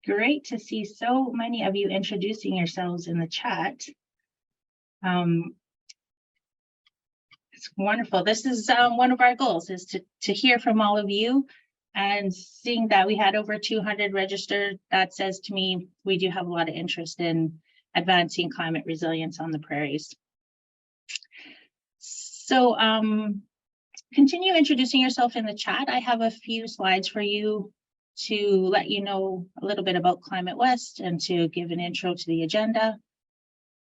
great to see so many of you introducing yourselves in the chat. It's wonderful. This is one of our goals, is to hear from all of you. And seeing that we had over 200 registered, that says to me we do have a lot of interest in advancing climate resilience on the prairies. So continue introducing yourself in the chat. I have a few slides for you to let you know a little bit about ClimateWest and to give an intro to the agenda,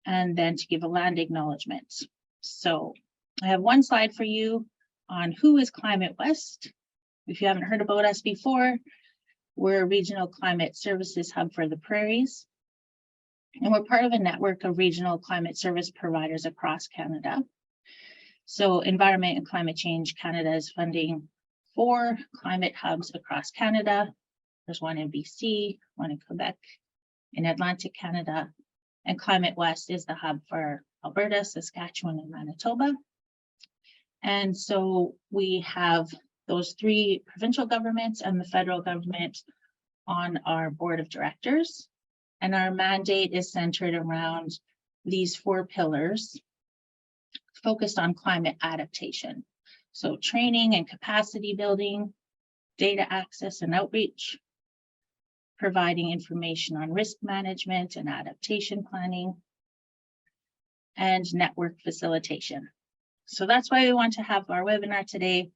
and then to give a land acknowledgement. So I have one slide for you on who is ClimateWest. If you haven't heard about us before, we're a regional climate services hub for the prairies, and we're part of a network of regional climate service providers across Canada. So Environment and Climate Change Canada is funding 4 climate hubs across Canada. There's one in BC, one in Quebec, in Atlantic Canada, and ClimateWest is the hub for Alberta, Saskatchewan, and Manitoba. And so we have those 3 provincial governments and the federal government on our board of directors. And our mandate is centered around these 4 pillars focused on climate adaptation. So training and capacity building, data access and outreach, providing information on risk management and adaptation planning, and network facilitation. So that's why we want to have our webinar today,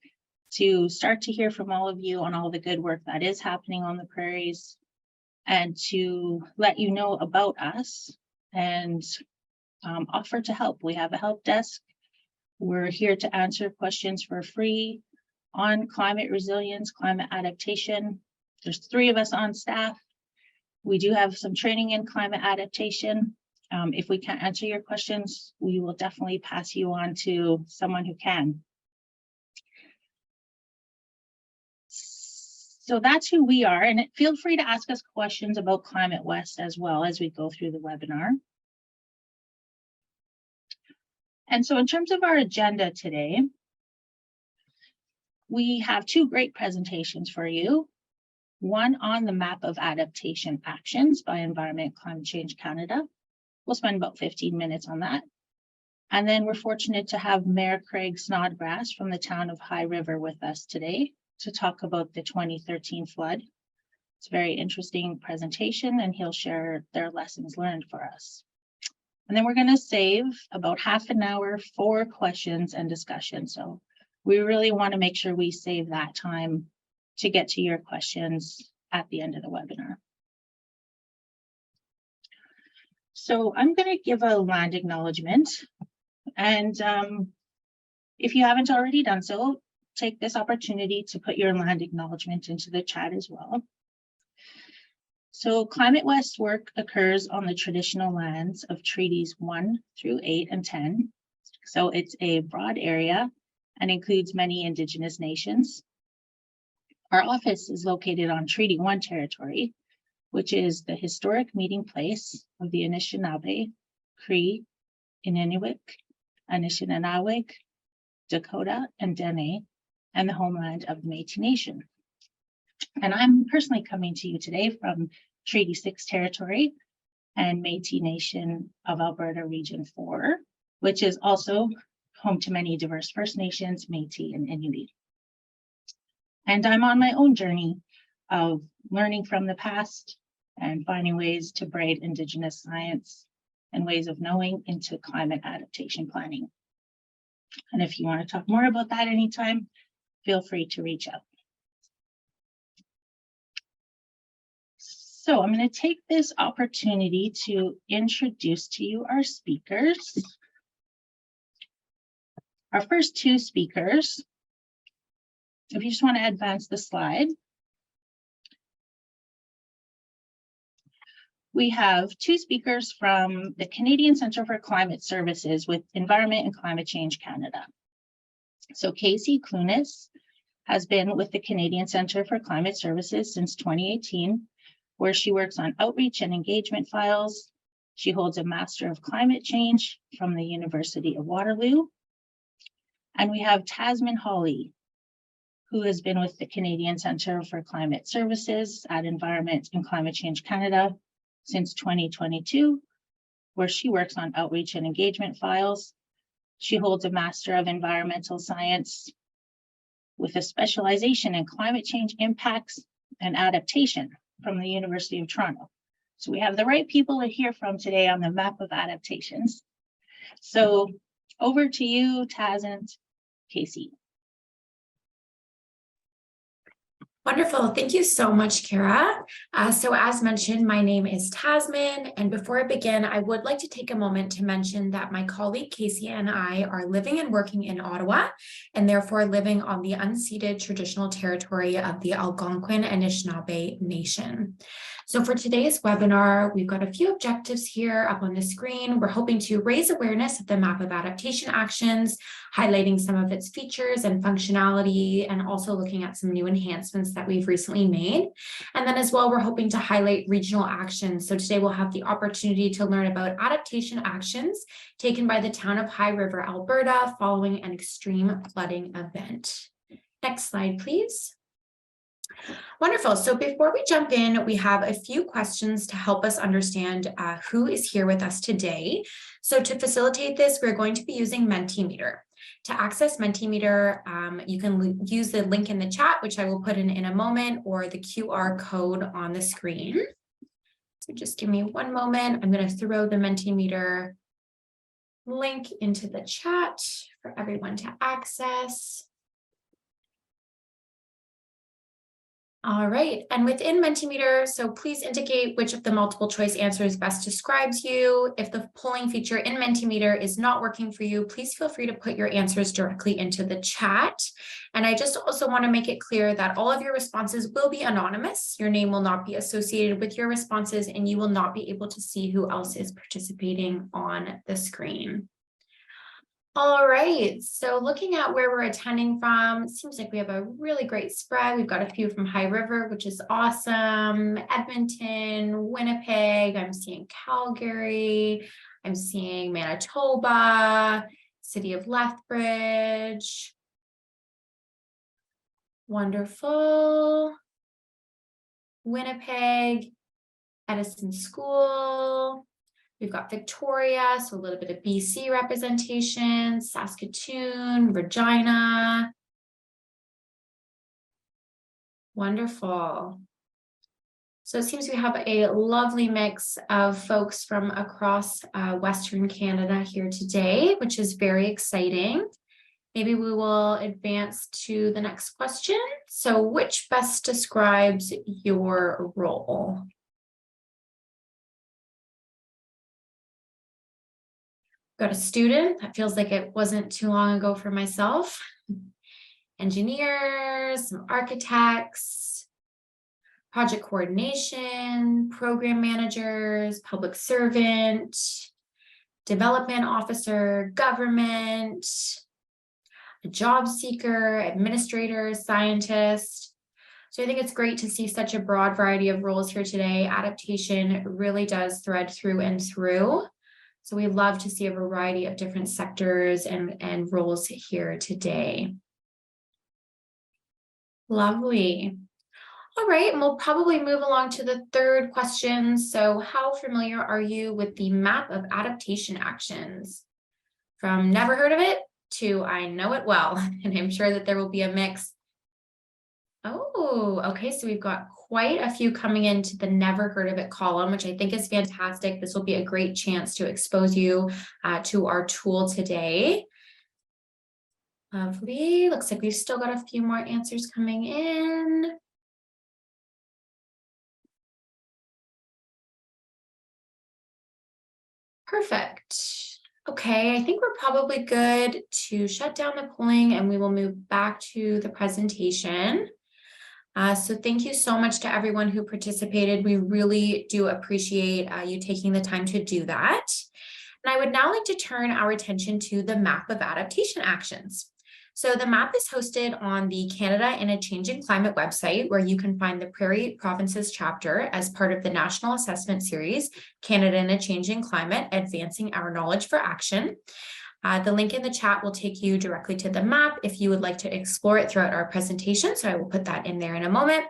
to start to hear from all of you on all the good work that is happening on the prairies, and to let you know about us and offer to help. We have a help desk. We're here to answer questions for free on climate resilience, climate adaptation. There's 3 of us on staff. We do have some training in climate adaptation. If we can't answer your questions, we will definitely pass you on to someone who can. So that's who we are, and feel free to ask us questions about ClimateWest as well as we go through the webinar. And so in terms of our agenda today, we have 2 great presentations for you. One on the Map of Adaptation Actions by Environment and Climate Change Canada. We'll spend about 15 minutes on that. And then we're fortunate to have Mayor Craig Snodgrass from the town of High River with us today to talk about the 2013 flood. It's a very interesting presentation, and he'll share their lessons learned for us. And then we're going to save about half an hour for questions and discussion. So we really want to make sure we save that time to get to your questions at the end of the webinar. So I'm going to give a land acknowledgement, and if you haven't already done so, take this opportunity to put your land acknowledgement into the chat as well. So ClimateWest work occurs on the traditional lands of treaties 1 through 8 and 10. So it's a broad area and includes many Indigenous nations. Our office is located on Treaty 1 territory, which is the historic meeting place of the Anishinaabe, Cree, Inuit, Anishinaabe, Dakota, and Dene, and the homeland of the Métis Nation. And I'm personally coming to you today from Treaty 6 territory and Métis Nation of Alberta Region 4, which is also home to many diverse First Nations, Métis, and Inuit. And I'm on my own journey of learning from the past and finding ways to braid Indigenous science and ways of knowing into climate adaptation planning. And if you want to talk more about that anytime, feel free to reach out. So I'm going to take this opportunity to introduce to you our speakers. Our first 2 speakers, if you just want to advance the slide. We have 2 speakers from the Canadian Centre for Climate Services with Environment and Climate Change Canada. So Casey Clunas has been with the Canadian Centre for Climate Services since 2018, where she works on outreach and engagement files. She holds a Master of Climate Change from the University of Waterloo. And we have Tasman Hawley. who has been with the Canadian Centre for Climate Services at Environment and Climate Change Canada since 2022, where she works on outreach and engagement files. She holds a Master of Environmental Science with a specialization in climate change impacts and adaptation from the University of Toronto. So we have the right people to hear from today on the Map of Adaptations. So over to you, Taz and Casey. Wonderful. Thank you so much, Kara. So as mentioned, my name is Tasman, and before I begin, I would like to take a moment to mention that my colleague Casey and I are living and working in Ottawa, and therefore living on the unceded traditional territory of the Algonquin and Anishinaabe Nation. So for today's webinar, we've got a few objectives here up on the screen. We're hoping to raise awareness of the Map of Adaptation Actions, highlighting some of its features and functionality, and also looking at some new enhancements that we've recently made. And then as well, we're hoping to highlight regional actions. So today we'll have the opportunity to learn about adaptation actions taken by the town of High River, Alberta, following an extreme flooding event. Next slide, please. Wonderful. So before we jump in, we have a few questions to help us understand who is here with us today. So to facilitate this, we're going to be using Mentimeter. To access Mentimeter, you can use the link in the chat, which I will put in a moment, or the QR code on the screen. So just give me one moment. I'm going to throw the Mentimeter link into the chat for everyone to access. All right, and within Mentimeter, so please indicate which of the multiple choice answers best describes you. If the polling feature in Mentimeter is not working for you, please feel free to put your answers directly into the chat. And I just also want to make it clear that all of your responses will be anonymous. Your name will not be associated with your responses, and you will not be able to see who else is participating on the screen. All right, so looking at where we're attending from, it seems like we have a really great spread. We've got a few from High River, which is awesome. Edmonton, Winnipeg, I'm seeing Calgary, I'm seeing Manitoba, City of Lethbridge. Wonderful. Winnipeg, Edison School. We've got Victoria, so a little bit of BC representation, Saskatoon, Regina. Wonderful. So it seems we have a lovely mix of folks from across Western Canada here today, which is very exciting. Maybe we will advance to the next question. So which best describes your role? Got a student. That feels like it wasn't too long ago for myself. Engineers, some architects, project coordination, program managers, public servant, development officer, government, a job seeker, administrator, scientist. So I think it's great to see such a broad variety of roles here today. Adaptation really does thread through and through. So we love to see a variety of different sectors and roles here today. Lovely. All right, and we'll probably move along to the third question. So how familiar are you with the Map of Adaptation Actions? From never heard of it to I know it well, and I'm sure that there will be a mix. Oh, okay, so we've got quite a few coming into the never heard of it column, which I think is fantastic. This will be a great chance to expose you to our tool today. Lovely. Looks like we've still got a few more answers coming in. Perfect. Okay, I think we're probably good to shut down the polling and we will move back to the presentation. So thank you so much to everyone who participated. We really do appreciate you taking the time to do that. And I would now like to turn our attention to the Map of Adaptation Actions. So the map is hosted on the Canada in a Changing Climate website, where you can find the Prairie Provinces chapter as part of the National Assessment Series, Canada in a Changing Climate, Advancing Our Knowledge for Action. The link in the chat will take you directly to the map if you would like to explore it throughout our presentation. So I will put that in there in a moment.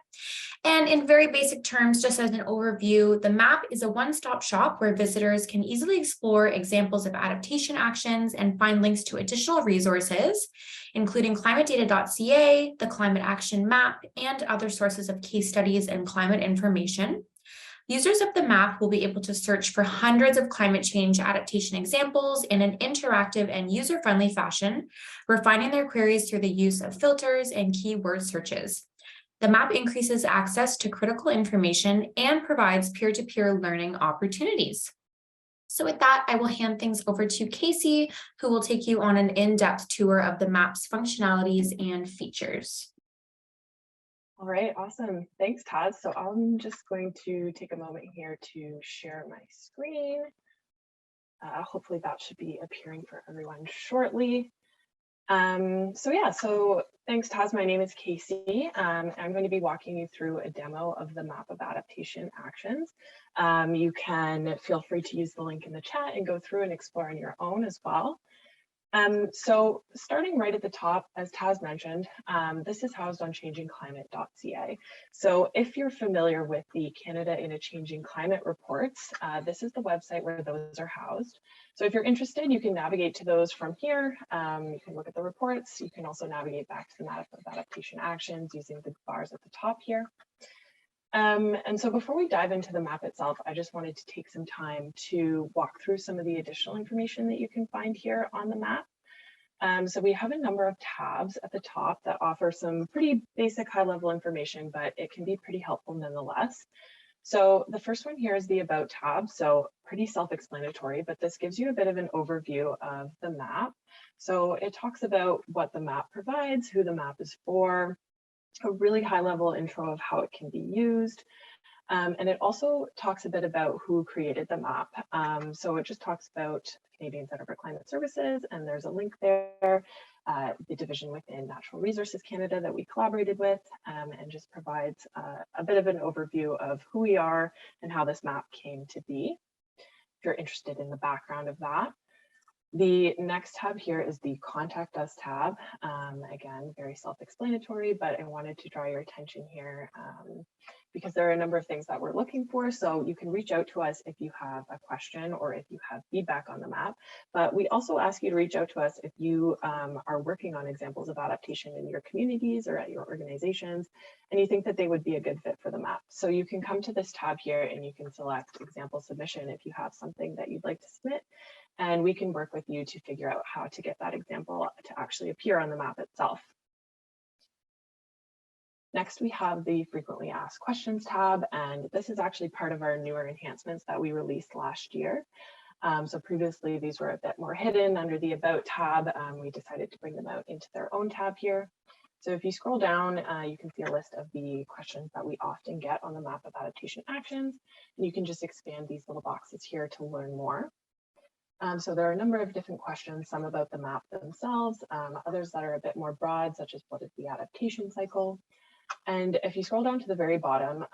And in very basic terms, just as an overview, the map is a one-stop shop where visitors can easily explore examples of adaptation actions and find links to additional resources, including climatedata.ca, the Climate Action Map, and other sources of case studies and climate information. Users of the map will be able to search for hundreds of climate change adaptation examples in an interactive and user-friendly fashion, refining their queries through the use of filters and keyword searches. The map increases access to critical information and provides peer-to-peer learning opportunities. So with that, I will hand things over to Casey, who will take you on an in-depth tour of the map's functionalities and features. All right, awesome. Thanks, Taz. So I'm just going to take a moment here to share my screen. Hopefully that should be appearing for everyone shortly. So thanks, Taz. My name is Casey. I'm going to be walking you through a demo of the Map of Adaptation Actions. You can feel free to use the link in the chat and go through and explore on your own as well. So starting right at the top, as Taz mentioned, this is housed on changingclimate.ca. So if you're familiar with the Canada in a Changing Climate reports, this is the website where those are housed. So if you're interested, you can navigate to those from here. You can look at the reports. You can also navigate back to the Map of Adaptation Actions using the bars at the top here. And so before we dive into the map itself, I just wanted to take some time to walk through some of the additional information that you can find here on the map. So we have a number of tabs at the top that offer some pretty basic high-level information, but it can be pretty helpful nonetheless. So the first one here is the About tab, so pretty self-explanatory, but this gives you a bit of an overview of the map. So it talks about what the map provides, who the map is for, a really high-level intro of how it can be used. And it also talks a bit about who created the map. So it just talks about Canadian Centre for Climate Services, and there's a link there, the division within Natural Resources Canada that we collaborated with, and just provides a bit of an overview of who we are and how this map came to be, if you're interested in the background of that. The next tab here is the Contact Us tab. Again, very self-explanatory, but I wanted to draw your attention here because there are a number of things that we're looking for. So you can reach out to us if you have a question or if you have feedback on the map. But we also ask you to reach out to us if you are working on examples of adaptation in your communities or at your organizations, and you think that they would be a good fit for the map. So you can come to this tab here and you can select example submission if you have something that you'd like to submit. And we can work with you to figure out how to get that example to actually appear on the map itself. Next, we have the Frequently Asked Questions tab, and this is actually part of our newer enhancements that we released last year. So previously, these were a bit more hidden under the About tab. We decided to bring them out into their own tab here. So if you scroll down, you can see a list of the questions that we often get on the Map of Adaptation Actions, and you can just expand these little boxes here to learn more. So there are a number of different questions, some about the map themselves, others that are a bit more broad, such as what is the adaptation cycle? And if you scroll down to the very bottom,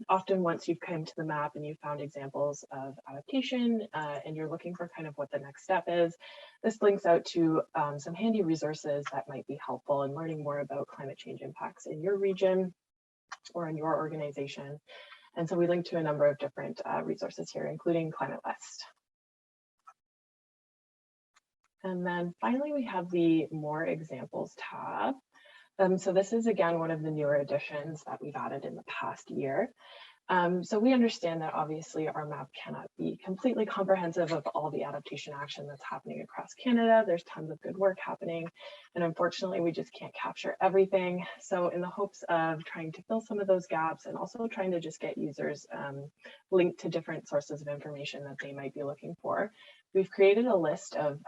often once you've come to the map and you've found examples of adaptation and you're looking for kind of what the next step is, this links out to some handy resources that might be helpful in learning more about climate change impacts in your region or in your organization. And so we link to a number of different resources here, including ClimateWest. And then finally, we have the More Examples tab. So this is, again, one of the newer additions that we've added in the past year. So we understand that obviously our map cannot be completely comprehensive of all the adaptation action that's happening across Canada. There's tons of good work happening, and unfortunately we just can't capture everything. So in the hopes of trying to fill some of those gaps and also trying to just get users linked to different sources of information that they might be looking for, we've created a list of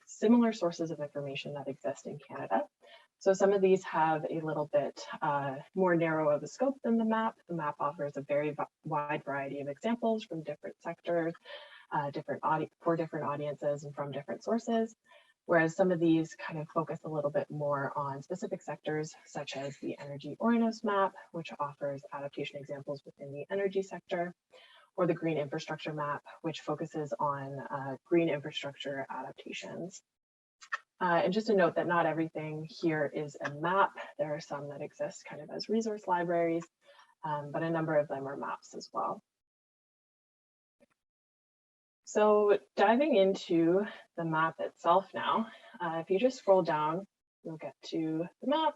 similar sources of information that exist in Canada. So some of these have a little bit more narrow of a scope than the map. The map offers a very wide variety of examples from different sectors, for different audiences and from different sources. Whereas some of these kind of focus a little bit more on specific sectors, such as the Energy Orinos map, which offers adaptation examples within the energy sector, or the Green Infrastructure map, which focuses on green infrastructure adaptations. And just a note that not everything here is a map. There are some that exist kind of as resource libraries, but a number of them are maps as well. So diving into the map itself now, if you just scroll down, you'll get to the map.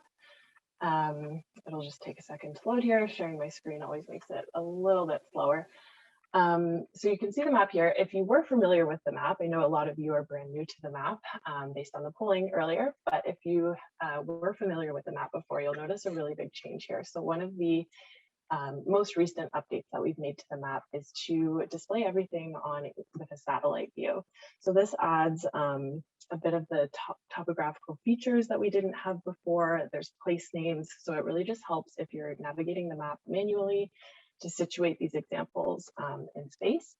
It'll just take a second to load here. Sharing my screen always makes it a little bit slower. So you can see the map here. If you were familiar with the map, I know a lot of you are brand new to the map based on the polling earlier, but if you were familiar with the map before, you'll notice a really big change here. So one of the most recent updates that we've made to the map is to display everything on with a satellite view. So this adds a bit of the topographical features that we didn't have before. There's place names, so it really just helps if you're navigating the map manually to situate these examples in space.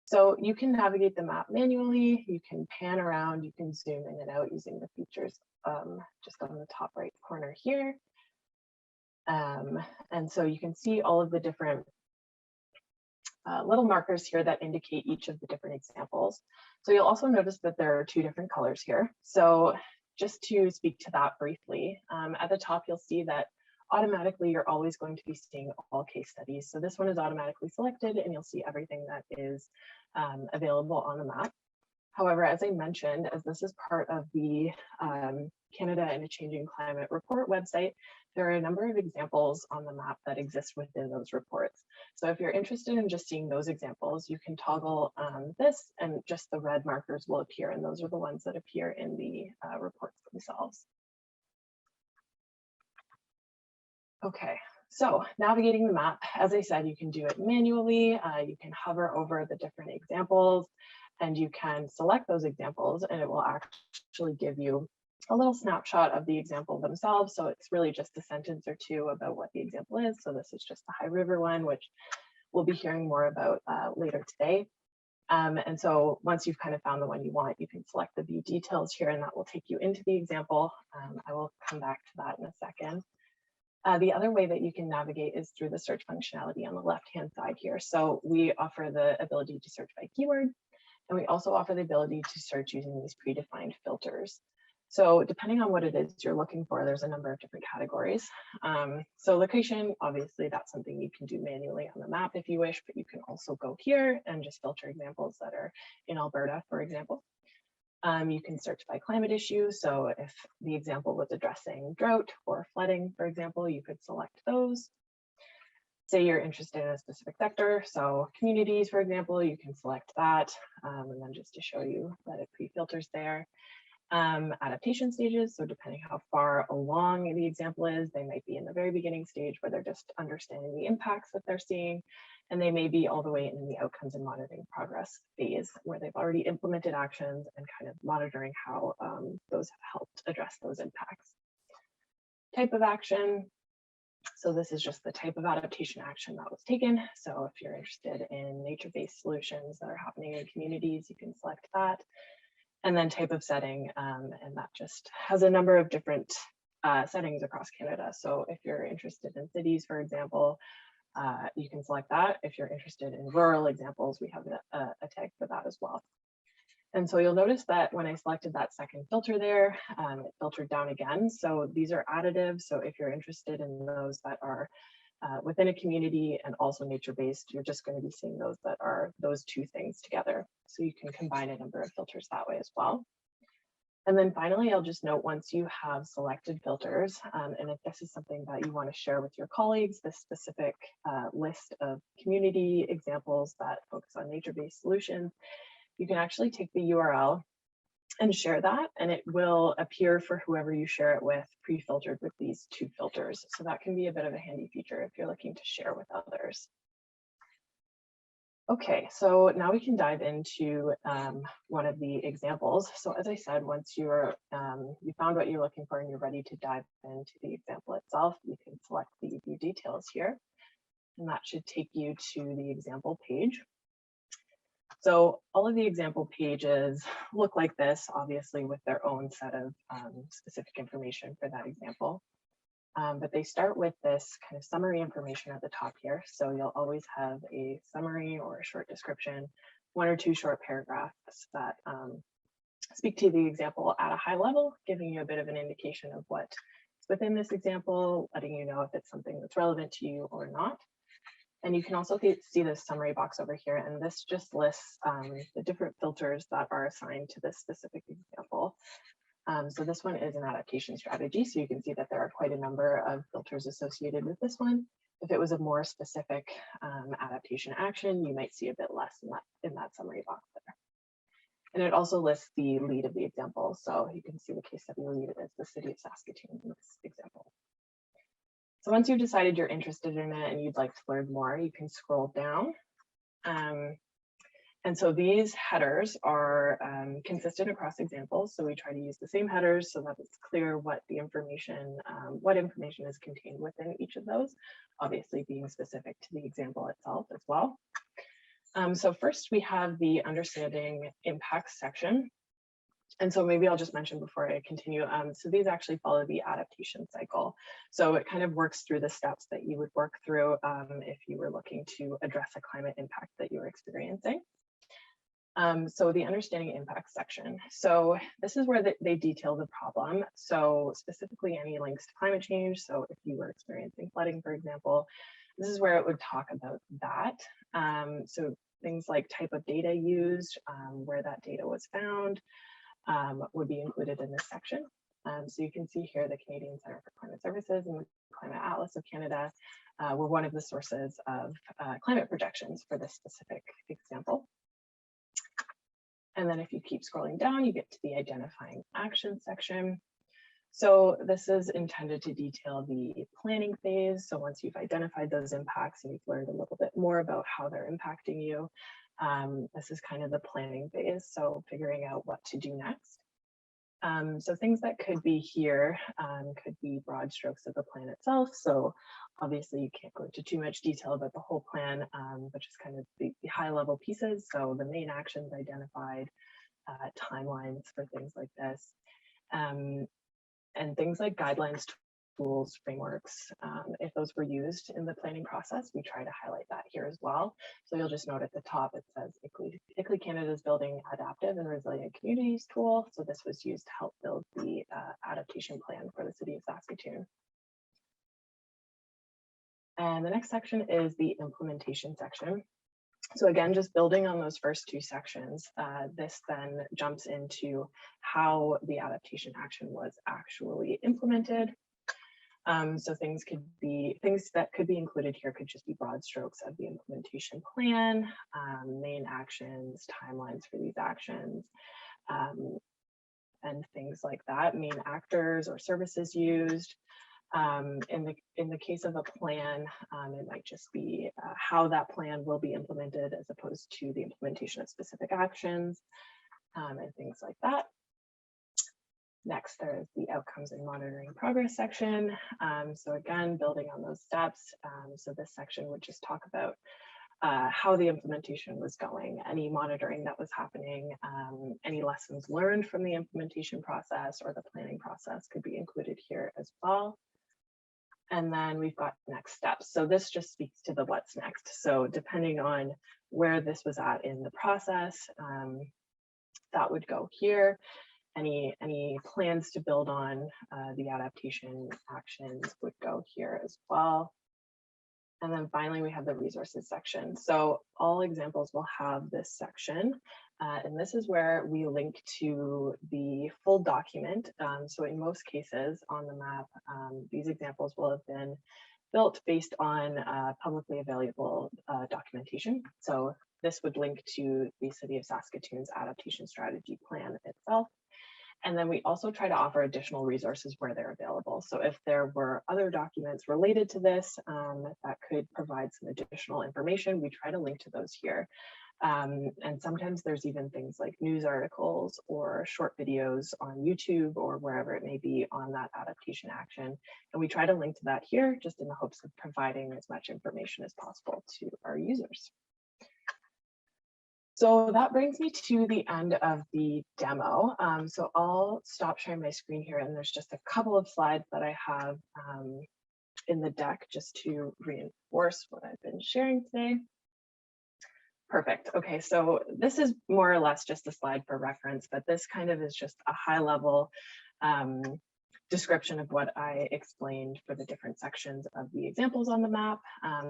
So you can navigate the map manually, you can pan around, you can zoom in and out using the features just on the top right corner here. And so you can see all of the different little markers here that indicate each of the different examples. So you'll also notice that there are two different colors here. So just to speak to that briefly, at the top, you'll see that automatically you're always going to be seeing all case studies. So this one is automatically selected and you'll see everything that is available on the map. However, as I mentioned, as this is part of the Canada in a Changing Climate report website, there are a number of examples on the map that exist within those reports. So if you're interested in just seeing those examples, you can toggle this and just the red markers will appear, and those are the ones that appear in the reports themselves. Okay, so navigating the map, as I said, you can do it manually. You can hover over the different examples and you can select those examples and it will actually give you a little snapshot of the example themselves. So it's really just a sentence or two about what the example is. So this is just the High River one, which we'll be hearing more about later today. And so once you've kind of found the one you want, you can select the view details here and that will take you into the example. I will come back to that in a second. The other way that you can navigate is through the search functionality on the left-hand side here. So we offer the ability to search by keyword, and we also offer the ability to search using these predefined filters. So depending on what it is you're looking for, there's a number of different categories. So location, obviously that's something you can do manually on the map if you wish, but you can also go here and just filter examples that are in Alberta, for example. You can search by climate issue. So if the example was addressing drought or flooding, for example, you could select those. Say you're interested in a specific sector. So communities, for example, you can select that. And then just to show you that it pre-filters there. Adaptation stages. So depending how far along the example is, they might be in the very beginning stage where they're just understanding the impacts that they're seeing. And they may be all the way in the outcomes and monitoring progress phase where they've already implemented actions and kind of monitoring how those have helped address those impacts. Type of action. So this is just the type of adaptation action that was taken. So if you're interested in nature-based solutions that are happening in communities, you can select that. And then type of setting, and that just has a number of different settings across Canada. So if you're interested in cities, for example, you can select that. If you're interested in rural examples, we have a tag for that as well. And so you'll notice that when I selected that second filter there, it filtered down again. So these are additive. So if you're interested in those that are within a community and also nature-based, you're just going to be seeing those that are those two things together. So you can combine a number of filters that way as well. And then finally, I'll just note once you have selected filters, and if this is something that you want to share with your colleagues, this specific list of community examples that focus on nature-based solutions, you can actually take the URL and share that, and it will appear for whoever you share it with pre-filtered with these two filters. So that can be a bit of a handy feature if you're looking to share with others. Okay, so now we can dive into one of the examples. So as I said, once you're you found what you're looking for and you're ready to dive into the example itself, you can select the view details here, and that should take you to the example page. So all of the example pages look like this, obviously with their own set of specific information for that example. But they start with this kind of summary information at the top here. So you'll always have a summary or a short description, one or two short paragraphs that speak to the example at a high level, giving you a bit of an indication of what's within this example, letting you know if it's something that's relevant to you or not. And you can also see this summary box over here, and this just lists the different filters that are assigned to this specific example. So this one is an adaptation strategy, so you can see that there are quite a number of filters associated with this one. If it was a more specific adaptation action, you might see a bit less in that summary box there. And it also lists the lead of the example. So you can see the case study lead is the city of Saskatoon in this example. So once you've decided you're interested in it and you'd like to learn more, you can scroll down. And so these headers are consistent across examples. So we try to use the same headers so that it's clear what the information, is contained within each of those, obviously being specific to the example itself as well. So first we have the understanding impacts section. And so maybe I'll just mention before I continue, so these actually follow the adaptation cycle. So it kind of works through the steps that you would work through if you were looking to address a climate impact that you were experiencing. So the understanding impact section. So this is where they detail the problem. So specifically any links to climate change. So if you were experiencing flooding, for example, this is where it would talk about that. So things like type of data used, where that data was found, would be included in this section. So you can see here the Canadian Centre for Climate Services and the Climate Atlas of Canada were one of the sources of climate projections for this specific example. And then if you keep scrolling down, you get to the identifying action section. So this is intended to detail the planning phase. So once you've identified those impacts and you've learned a little bit more about how they're impacting you, this is kind of the planning phase. So figuring out what to do next. So things that could be here could be broad strokes of the plan itself. So obviously you can't go into too much detail about the whole plan, but just kind of the high level pieces. So the main actions identified, timelines for things like this, and things like guidelines, tools, frameworks. If those were used in the planning process, we try to highlight that here as well. So you'll just note at the top, it says ICLEI Canada is building adaptive and resilient communities tool. So this was used to help build the adaptation plan for the city of Saskatoon. And the next section is the implementation section. So again, just building on those first two sections, this then jumps into how the adaptation action was actually implemented. So things that could be included here could just be broad strokes of the implementation plan, main actions, timelines for these actions, and things like that, main actors or services used. In the case of a plan, it might just be how that plan will be implemented as opposed to the implementation of specific actions and things like that. Next, there's the outcomes and monitoring progress section. So again, building on those steps. So this section would just talk about how the implementation was going, any monitoring that was happening, any lessons learned from the implementation process or the planning process could be included here as well. And then we've got next steps. So this just speaks to the what's next. So depending on where this was at in the process, that would go here. Any plans to build on the adaptation actions would go here as well. And then finally, we have the resources section. So all examples will have this section. And this is where we link to the full document. So in most cases on the map, these examples will have been built based on publicly available documentation. So this would link to the City of Saskatoon's adaptation strategy plan itself. And then we also try to offer additional resources where they're available. So if there were other documents related to this that could provide some additional information, we try to link to those here. And sometimes there's even things like news articles or short videos on YouTube or wherever it may be on that adaptation action. And we try to link to that here just in the hopes of providing as much information as possible to our users. So that brings me to the end of the demo. So I'll stop sharing my screen here, and there's just a couple of slides that I have in the deck just to reinforce what I've been sharing today. Perfect. Okay, so this is more or less just a slide for reference, but this kind of is just a high level description of what I explained for the different sections of the examples on the map.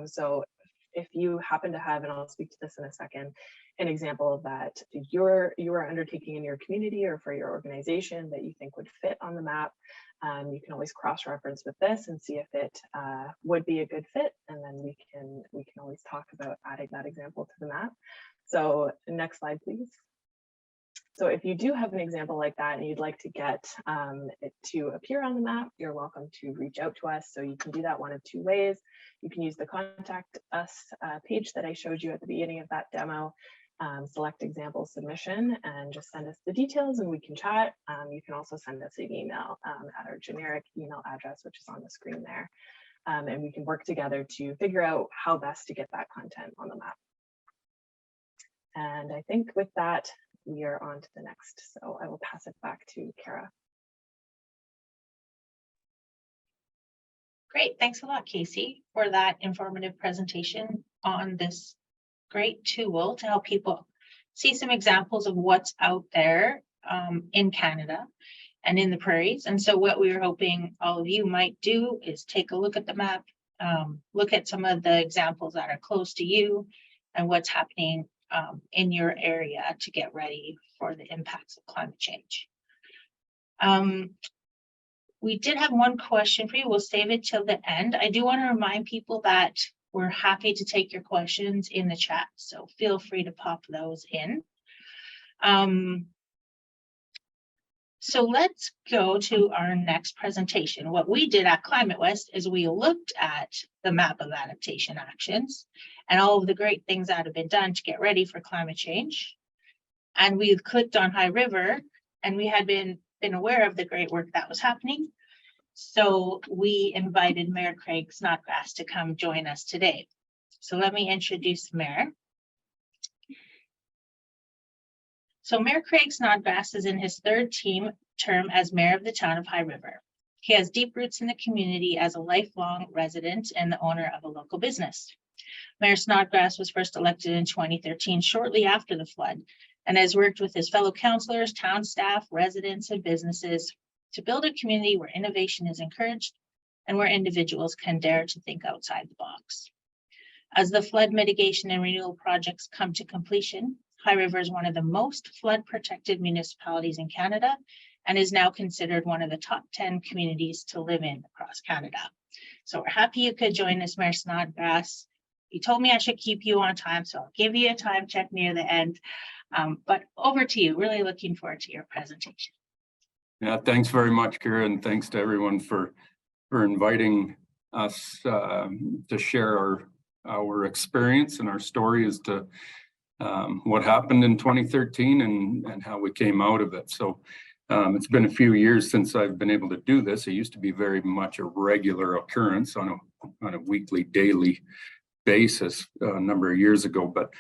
So if you happen to have, and I'll speak to this in a second, an example that you are undertaking in your community or for your organization that you think would fit on the map, you can always cross-reference with this and see if it would be a good fit, and then we can always talk about adding that example to the map. So next slide, please. So if you do have an example like that and you'd like to get it to appear on the map, you're welcome to reach out to us. So you can do that one of two ways. You can use the contact us page that I showed you at the beginning of that demo, select example submission and just send us the details and we can chat. You can also send us an email at our generic email address, which is on the screen there. And we can work together to figure out how best to get that content on the map. And I think with that, we are on to the next. So I will pass it back to Kara. Great, thanks a lot, Casey, for that informative presentation on this great tool to help people see some examples of what's out there in Canada and in the prairies. And so what we were hoping all of you might do is take a look at the map, look at some of the examples that are close to you and what's happening in your area to get ready for the impacts of climate change. We did have one question for you. We'll save it till the end. I do want to remind people that we're happy to take your questions in the chat, so feel free to pop those in. So let's go to our next presentation. What we did at ClimateWest is we looked at the Map of Adaptation Actions and all of the great things that have been done to get ready for climate change. And we've clicked on High River, and we had been aware of the great work that was happening. So we invited Mayor Craig Snodgrass to come join us today. So let me introduce the Mayor. So Mayor Craig Snodgrass is in his third term as Mayor of the town of High River. He has deep roots in the community as a lifelong resident and the owner of a local business. Mayor Snodgrass was first elected in 2013, shortly after the flood, and has worked with his fellow councillors, town staff, residents, and businesses to build a community where innovation is encouraged and where individuals can dare to think outside the box. As the flood mitigation and renewal projects come to completion, High River is one of the most flood protected municipalities in Canada and is now considered one of the top 10 communities to live in across Canada. So we're happy you could join us, Mayor Snodgrass. You told me I should keep you on time, so I'll give you a time check near the end. But over to you. Really looking forward to your presentation. Yeah, thanks very much, Kara, and thanks to everyone for inviting us to share our experience and our story as to what happened in 2013 and how we came out of it. So it's been a few years since I've been able to do this. It used to be very much a regular occurrence on a weekly, daily basis a number of years ago, but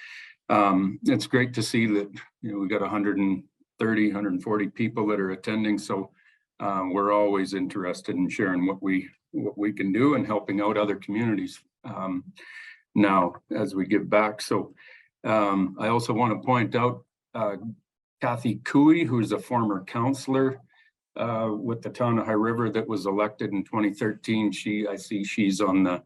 it's great to see that we got 130, 140 people that are attending. So we're always interested in sharing what we can do and helping out other communities now as we give back. So I also want to point out Kathy Cooey, who's a former councillor with the town of High River that was elected in 2013. I see she's on the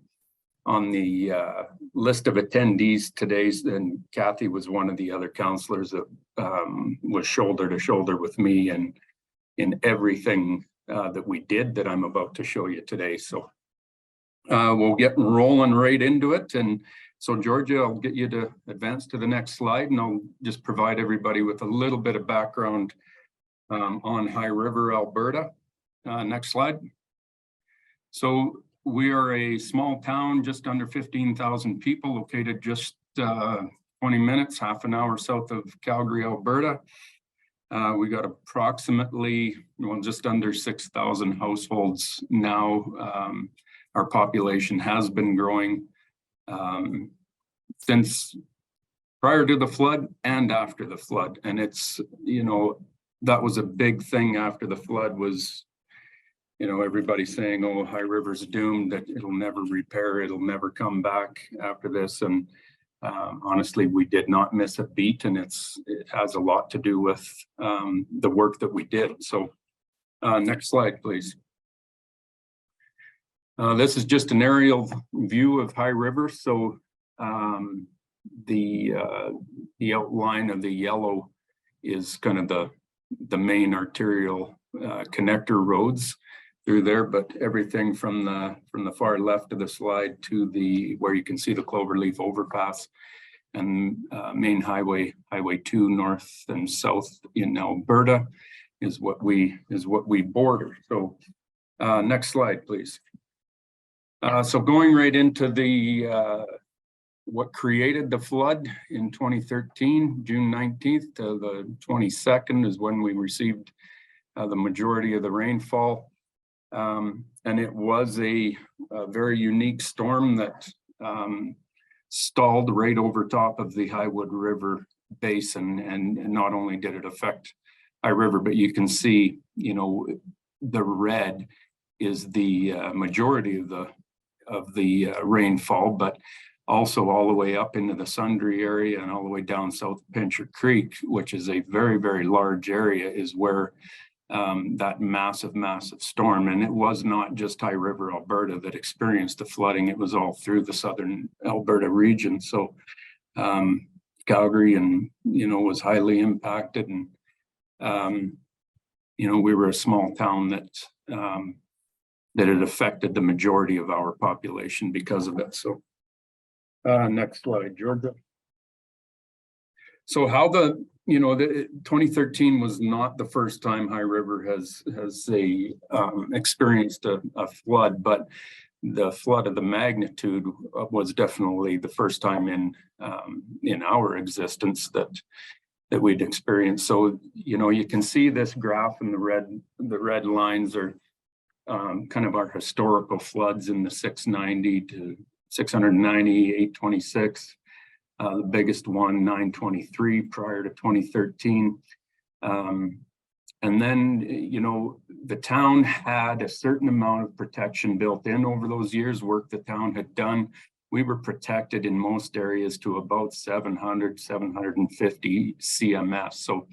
list of attendees today, and Kathy was one of the other councillors that was shoulder to shoulder with me and in everything that we did that I'm about to show you today. So we'll get rolling right into it. And so Georgia, I'll get you to advance to the next slide, and I'll just provide everybody with a little bit of background on High River, Alberta. Next slide. So we are a small town, just under 15,000 people, located just 20 minutes, half an hour south of Calgary, Alberta. We got approximately, just under 6,000 households now. Our population has been growing since prior to the flood and after the flood. And it's, that was a big thing after the flood was, everybody saying, oh, High River's doomed, that it'll never repair, it'll never come back after this. And honestly, we did not miss a beat, and it has a lot to do with the work that we did. So next slide, please. This is just an aerial view of High River. So the outline of the yellow is kind of the main arterial connector roads through there, but everything from the far left of the slide to where you can see the Cloverleaf overpass and main highway 2 north and south in Alberta is what we border. So next slide, please. So going right into the what created the flood in 2013, June 19th to the 22nd is when we received the majority of the rainfall. And it was a very unique storm that stalled right over top of the Highwood River basin. And not only did it affect High River, but you can see, you know, the red is the majority of the rainfall, but also all the way up into the Sundre area and all the way down South Pincher Creek, which is a very, very large area, is where that massive storm, and it was not just High River, Alberta that experienced the flooding, it was all through the southern Alberta region. So Calgary and, you know, was highly impacted, and you know, we were a small town that it affected the majority of our population because of it. So next slide, Georgia. So how the 2013 was not the first time High River has experienced a flood, but the flood of the magnitude was definitely the first time in our existence that we'd experienced. So, you know, you can see this graph in the red lines are kind of our historical floods in the 690 to 690, 826. The biggest one, 923, prior to 2013. And then, you know, the town had a certain amount of protection built in over those years, work the town had done. We were protected in most areas to about 700, 750 CMS. So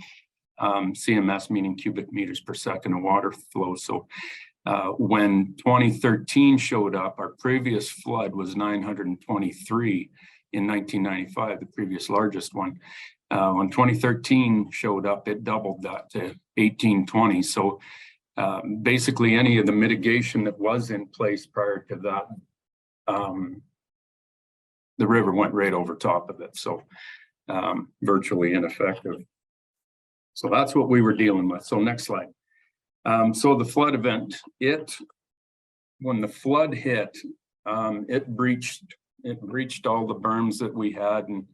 CMS meaning cubic meters per second of water flow. So when 2013 showed up, our previous flood was 923 in 1995, the previous largest one. When 2013 showed up, it doubled that to 1820. So basically any of the mitigation that was in place prior to that, the river went right over top of it. So virtually ineffective. So that's what we were dealing with. So next slide. So the flood event, when the flood hit, it breached all the berms that we had and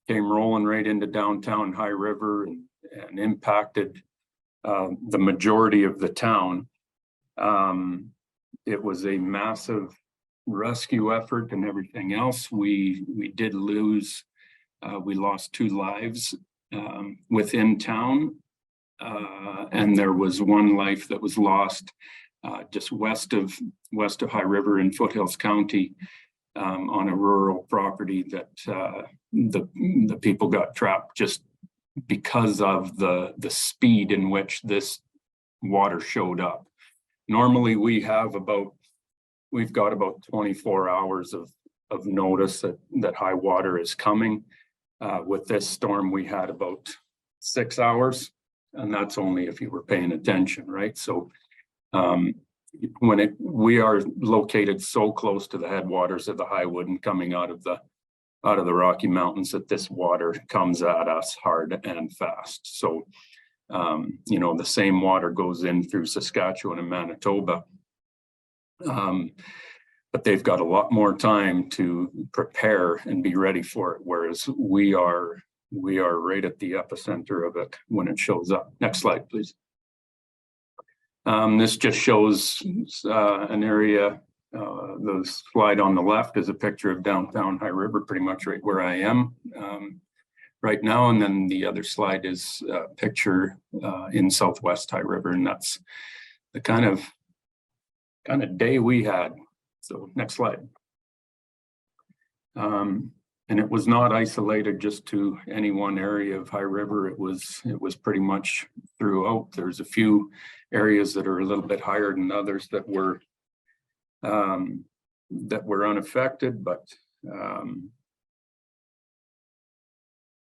came rolling right into downtown High River and impacted the majority of the town. It was a massive rescue effort and everything else. We did lose, we lost 2 lives within town, and there was 1 life that was lost just west of High River in Foothills County, on a rural property that the people got trapped just because of the speed in which this water showed up. Normally we've got about 24 hours of notice that high water is coming. With this storm, we had about 6 hours, and that's only if you were paying attention, right? So we are located so close to the headwaters of the Highwood and coming out of the Rocky Mountains that this water comes at us hard and fast. So you know, the same water goes in through Saskatchewan and Manitoba, but they've got a lot more time to prepare and be ready for it, whereas we are right at the epicenter of it when it shows up. Next slide, please. This just shows an area. The slide on the left is a picture of downtown High River, pretty much right where I am right now. And then the other slide is a picture in Southwest High River, and that's the kind of day we had. So next slide. And it was not isolated just to any one area of High River. It was pretty much throughout. There's a few areas that are a little bit higher than others that were unaffected, but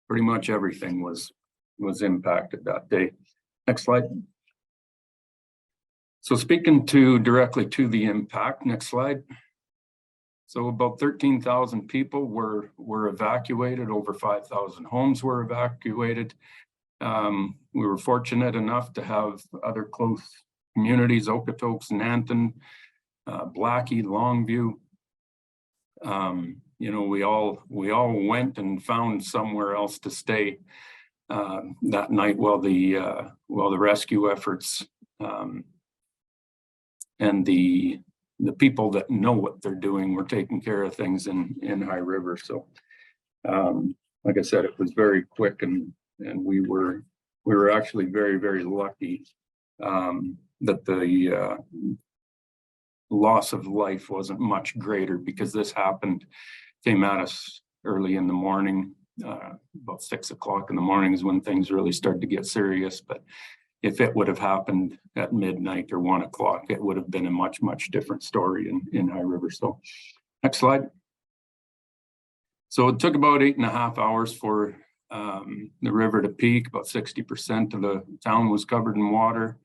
pretty much everything was impacted that day. Next slide. So speaking directly to the impact, next slide. So about 13,000 people were evacuated, over 5,000 homes were evacuated. We were fortunate enough to have other close communities, Okotoks, Nanton, Blackie, Longview. You know, we all went and found somewhere else to stay that night while the rescue efforts and the people that know what they're doing were taking care of things in High River. So like I said, it was very quick, and we were actually very, very lucky that the loss of life wasn't much greater, because this came at us early in the morning. About 6 o'clock in the morning is when things really started to get serious. But if it would have happened at midnight or 1 o'clock, it would have been a much, much different story in High River. So next slide. So it took about 8.5 hours for the river to peak. About 60% of the town was covered in water.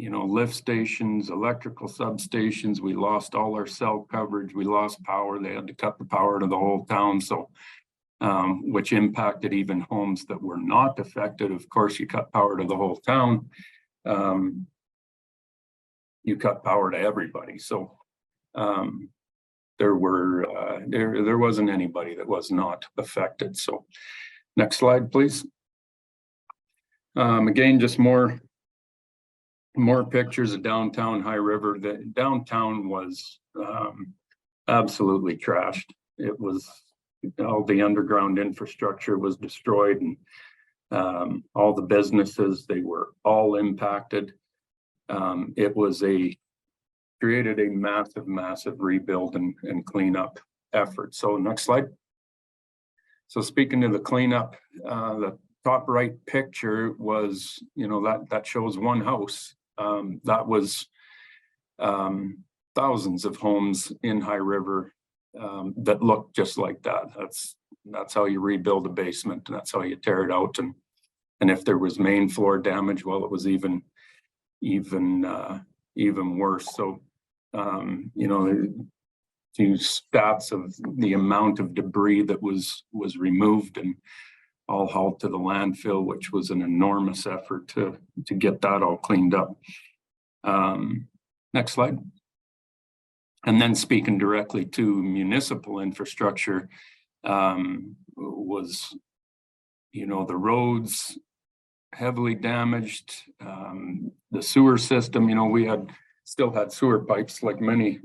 You know, lift stations, electrical substations, we lost all our cell coverage, we lost power. They had to cut the power to the whole town. So which impacted even homes that were not affected. Of course, you cut power to the whole town, you cut power to everybody. So there wasn't anybody that was not affected. So next slide, please. Again, just more pictures of downtown High River. The downtown was absolutely trashed. It was, all the underground infrastructure was destroyed, and all the businesses, they were all impacted. It was created a massive rebuild and cleanup effort. So next slide. So speaking of the cleanup, the top right picture was, you know, that shows one house. That was thousands of homes in High River that look just like that. That's how you rebuild a basement, and that's how you tear it out. And if there was main floor damage, well, it was even worse. So you know, few stats of the amount of debris that was removed and all hauled to the landfill, which was an enormous effort to get that all cleaned up. Next slide. And then speaking directly to municipal infrastructure, was, you know, the roads heavily damaged, the sewer system. You know, we still had sewer pipes like many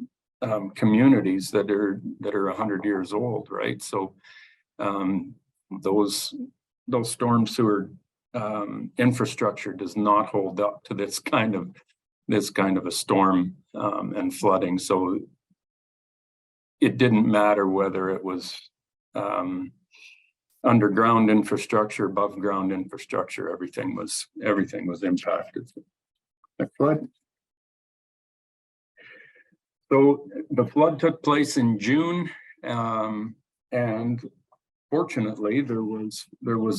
communities that are 100 years old, right? So those storm sewer infrastructure does not hold up to this kind of a storm and flooding. So it didn't matter whether it was underground infrastructure, above ground infrastructure, everything was impacted. Next slide. So the flood took place in June, and fortunately there was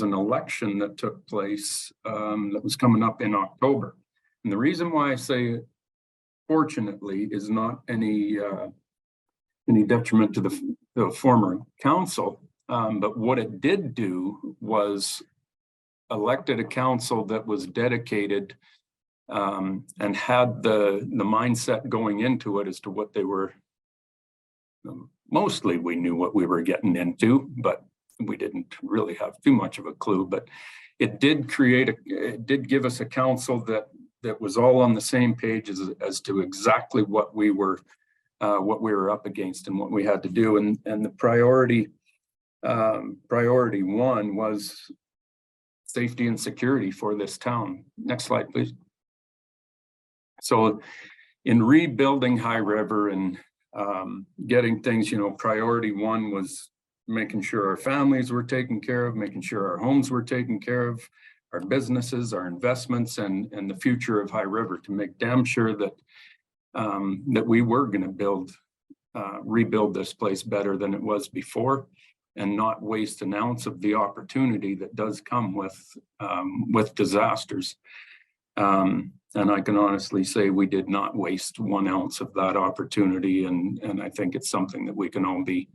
an election that took place that was coming up in October. And the reason why I say fortunately is not any detriment to the former council, but what it did do was elected a council that was dedicated and had the mindset going into it as to what they were. Mostly we knew what we were getting into, but we didn't really have too much of a clue. But it did give us a council that was all on the same page as to exactly what we were up against and what we had to do. And the priority one was safety and security for this town. Next slide, please. So in rebuilding High River and getting things, priority one was making sure our families were taken care of, making sure our homes were taken care of, our businesses, our investments, and the future of High River, to make damn sure that that we were going to rebuild this place better than it was before, and not waste an ounce of the opportunity that does come with disasters. And I can honestly say we did not waste 1 ounce of that opportunity, and I think it's something that we can all be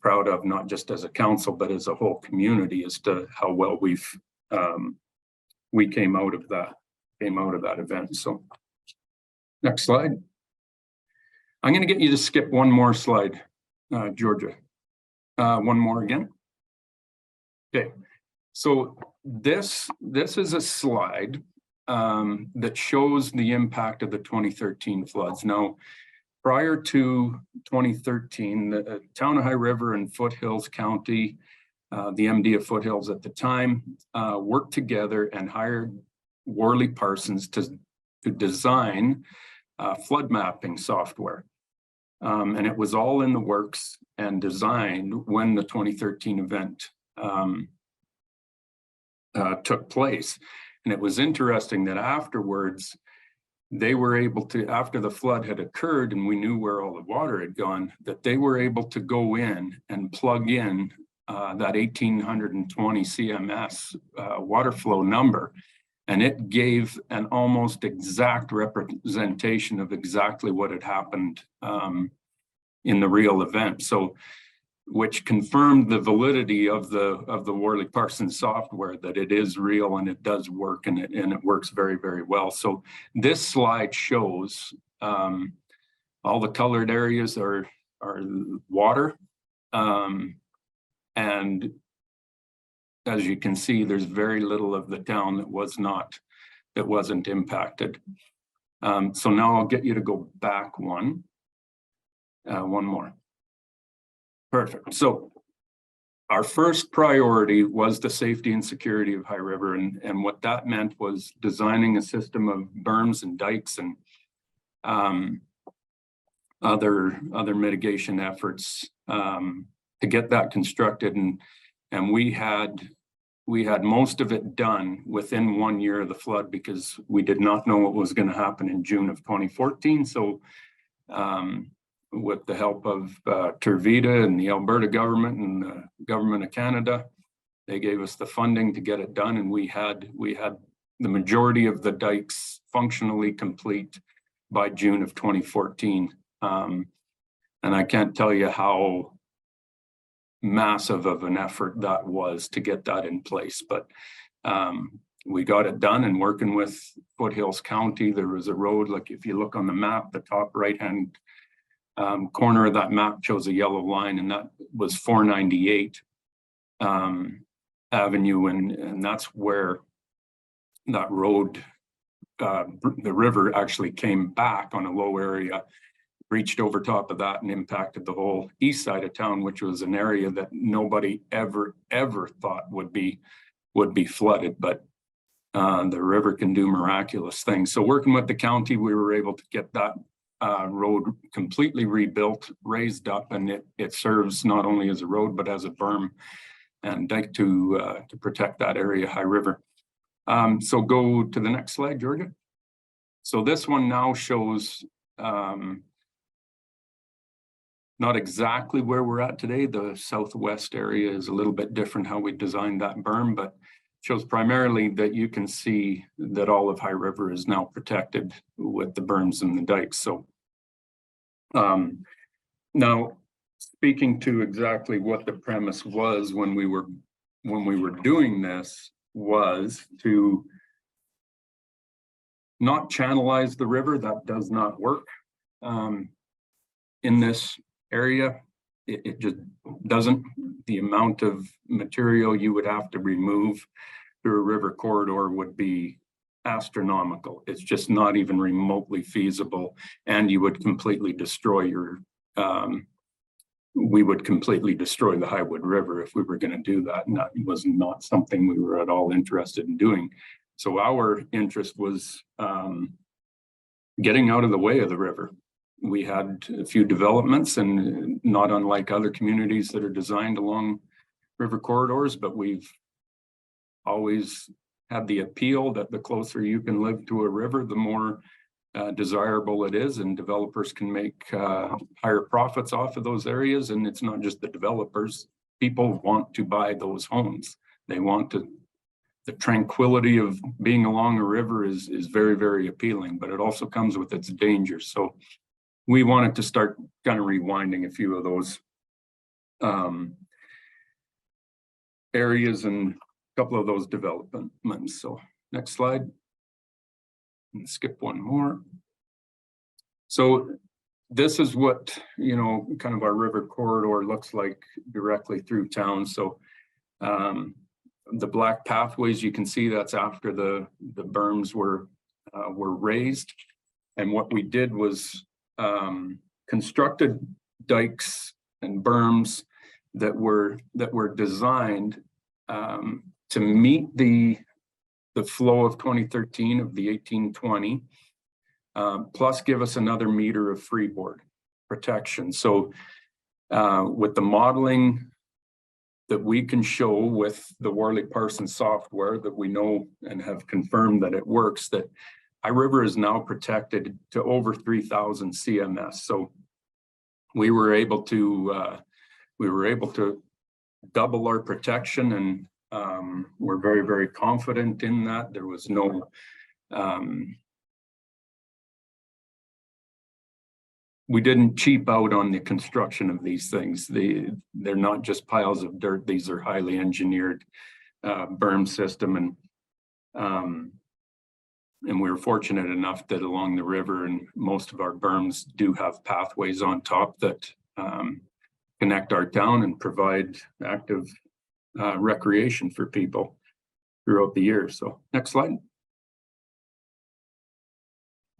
proud of, not just as a council, but as a whole community, as to how well we came out of that event. So next slide. I'm going to get you to skip one more slide, Georgia. One more again. Okay, so this is a slide that shows the impact of the 2013 floods. Now, prior to 2013, the town of High River and Foothills County, the MD of Foothills at the time, worked together and hired Worley Parsons to design flood mapping software. And it was all in the works and designed when the 2013 event took place. And it was interesting that afterwards, they were able to, after the flood had occurred and we knew where all the water had gone, that they were able to go in and plug in that 1820 CMS water flow number. And it gave an almost exact representation of exactly what had happened in the real event. So, which confirmed the validity of the Worley Parsons software, that it is real and it does work, and it works very, very well. So this slide shows all the colored areas are water, and as you can see, there's very little of the town that wasn't impacted. So now I'll get you to go back one more. Perfect. So our first priority was the safety and security of High River, and what that meant was designing a system of berms and dikes and other mitigation efforts to get that constructed, and we had most of it done within 1 year of the flood, because we did not know what was going to happen in June of 2014. So with the help of Tervita and the Alberta government and the government of Canada, they gave us the funding to get it done, and we had the majority of the dikes functionally complete by June of 2014. And I can't tell you how massive of an effort that was to get that in place, but we got it done. And working with Foothills County, there was a road, like if you look on the map, the top right hand corner of that map shows a yellow line, and that was 498 Avenue, and that's where that road, the river actually came back on a low area, reached over top of that and impacted the whole east side of town, which was an area that nobody ever thought would be flooded. But the river can do miraculous things. So working with the county, we were able to get that road completely rebuilt, raised up, and it serves not only as a road but as a berm and dike to protect that area, High River. So go to the next slide, Georgia. So this one now shows not exactly where we're at today. The southwest area is a little bit different how we designed that berm, but shows primarily that you can see that all of High River is now protected with the berms and the dikes. So now, speaking to exactly what the premise was when we were doing this, was to not channelize the river. That does not work in this area. It just doesn't. The amount of material you would have to remove through a river corridor would be astronomical. It's just not even remotely feasible, and you would completely destroy your we would completely destroy the Highwood River if we were going to do that, and that was not something we were at all interested in doing. So our interest was getting out of the way of the river, we had a few developments, and not unlike other communities that are designed along river corridors, but we've always had the appeal that the closer you can live to a river, the more desirable it is, and developers can make higher profits off of those areas. And it's not just the developers. People want to buy those homes. They want to, the tranquility of being along a river is very, very appealing, but it also comes with its dangers. So we wanted to start kind of rewinding a few of those areas and a couple of those developments. So next slide. And skip one more. So this is what, you know, kind of our river corridor looks like directly through town. So the black pathways, you can see that's after the berms were raised. And what we did was constructed dikes and berms that were designed to meet the flow of 2013 of the 1820, plus give us another meter of freeboard protection. So with the modeling that we can show with the Worley Parsons software that we know and have confirmed that it works, that High River is now protected to over 3,000 CMS. So we were able to double our protection, and we're very, very confident in that. There was no we didn't cheap out on the construction of these things. They're not just piles of dirt. These are highly engineered berm system, and we were fortunate enough that along the river, and most of our berms do have pathways on top that connect our town and provide active recreation for people throughout the year. So next slide.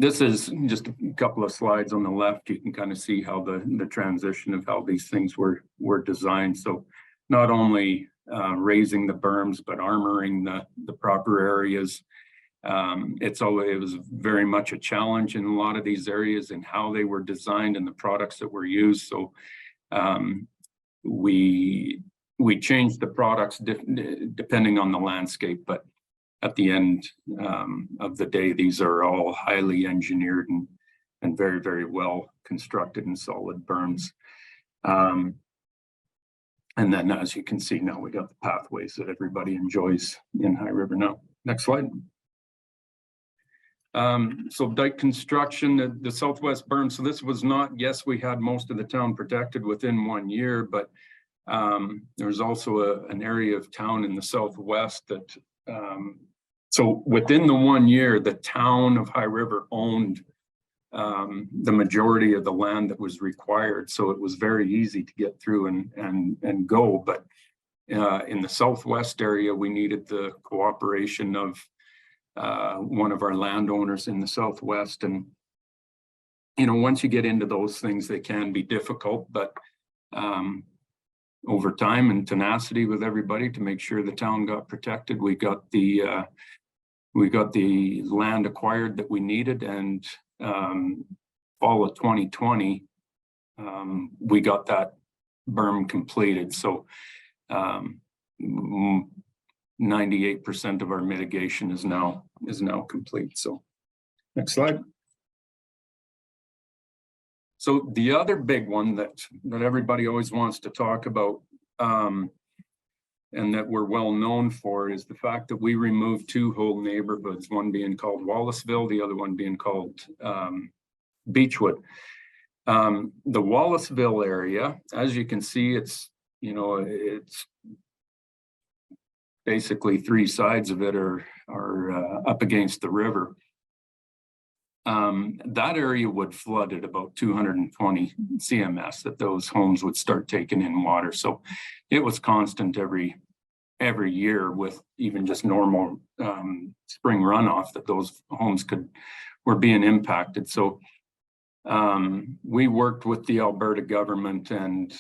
This is just a couple of slides on the left. You can kind of see how the transition of how these things were designed. So not only raising the berms, but armoring the proper areas. It was very much a challenge in a lot of these areas in how they were designed and the products that were used. So we changed the products depending on the landscape, but at the end of the day, these are all highly engineered and very, very well constructed and solid berms. And then, as you can see now, we got the pathways that everybody enjoys in High River now. Next slide. So dike construction, the southwest berm. So this was not, yes, we had most of the town protected within 1 year, but there's also an area of town in the southwest that so within the 1 year, the town of High River owned the majority of the land that was required. So it was very easy to get through and go. But in the southwest area, we needed the cooperation of one of our landowners in the southwest. And, you know, once you get into those things, they can be difficult, but over time and tenacity with everybody to make sure the town got protected, we got the land acquired that we needed, and fall of 2020 we got that berm completed. So 98% of our mitigation is now complete. So next slide. So the other big one that everybody always wants to talk about, and that we're well known for, is the fact that we removed two whole neighborhoods, one being called Wallaceville, the other one being called Beechwood. The Wallaceville area, as you can see, it's basically three sides of it are up against the river. That area would flood at about 220 CMS, that those homes would start taking in water. So it was constant every year, with even just normal spring runoff, that those homes were being impacted. So we worked with the Alberta government, and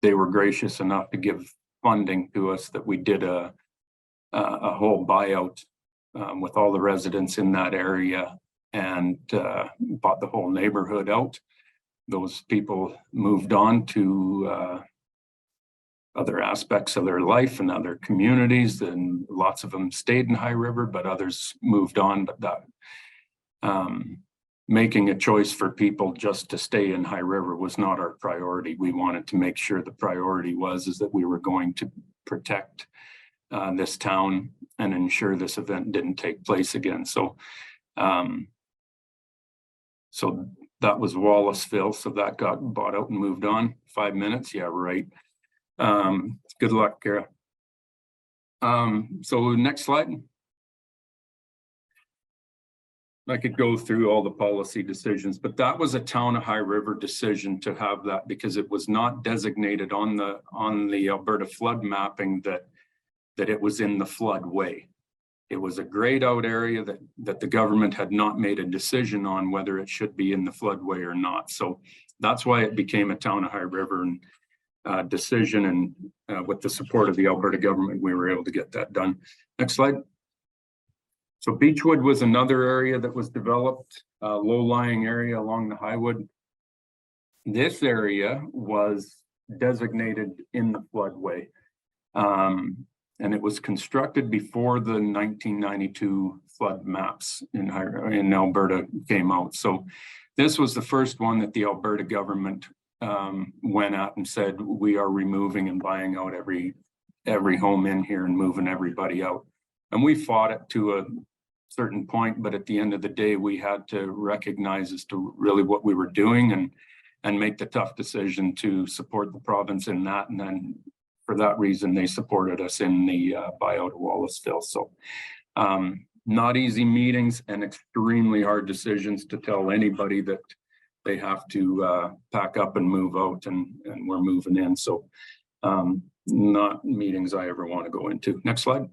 they were gracious enough to give funding to us, that we did a whole buyout with all the residents in that area and bought the whole neighborhood out. Those people moved on to other aspects of their life and other communities, and lots of them stayed in High River, but others moved on. But that making a choice for people just to stay in High River was not our priority. We wanted to make sure the priority was that we were going to protect this town and ensure this event didn't take place again. So that was Wallaceville. So that got bought out and moved on. 5 minutes. Yeah, right. Good luck, Kara. So next slide. I could go through all the policy decisions, but that was a town of High River decision to have that because it was not designated on the Alberta flood mapping that it was in the floodway. It was a grayed out area that the government had not made a decision on whether it should be in the floodway or not. So that's why it became a town of High River and decision, and with the support of the Alberta government, we were able to get that done. Next slide. So Beechwood was another area that was developed, low-lying area along the Highwood. This area was designated in the floodway, and it was constructed before the 1992 flood maps in Alberta came out. So this was the first one that the Alberta government went out and said, we are removing and buying out every home in here and moving everybody out. And we fought it to a certain point, but at the end of the day, we had to recognize as to really what we were doing and make the tough decision to support the province in that. And then for that reason, they supported us in the buyout of Wallaceville. So not easy meetings and extremely hard decisions to tell anybody that they have to pack up and move out, and we're moving in. So not meetings I ever want to go into. Next slide.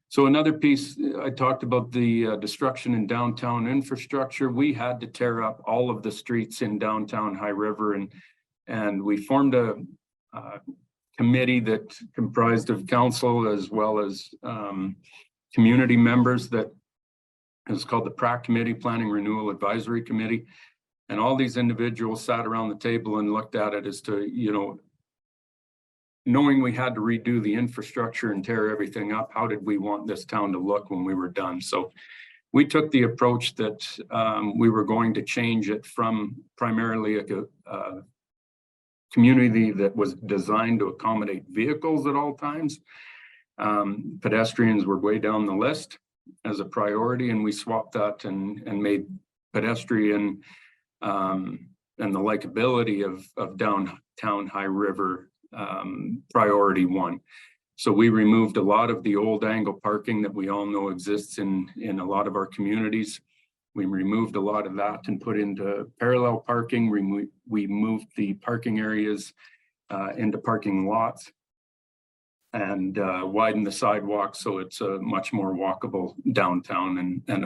So another piece, I talked about the destruction in downtown infrastructure. We had to tear up all of the streets in downtown High River, and we formed a committee that comprised of council as well as community members that is called the PRAC Committee, Planning Renewal Advisory Committee. And all these individuals sat around the table and looked at it as to, you know, knowing we had to redo the infrastructure and tear everything up, how did we want this town to look when we were done? So we took the approach that we were going to change it from primarily a community that was designed to accommodate vehicles at all times. Pedestrians were way down the list as a priority, and we swapped that and made pedestrian and the likability of downtown High River priority one. So we removed a lot of the old angle parking that we all know exists in a lot of our communities. We removed a lot of that and put into parallel parking. We moved the parking areas into parking lots and widened the sidewalks so it's a much more walkable downtown and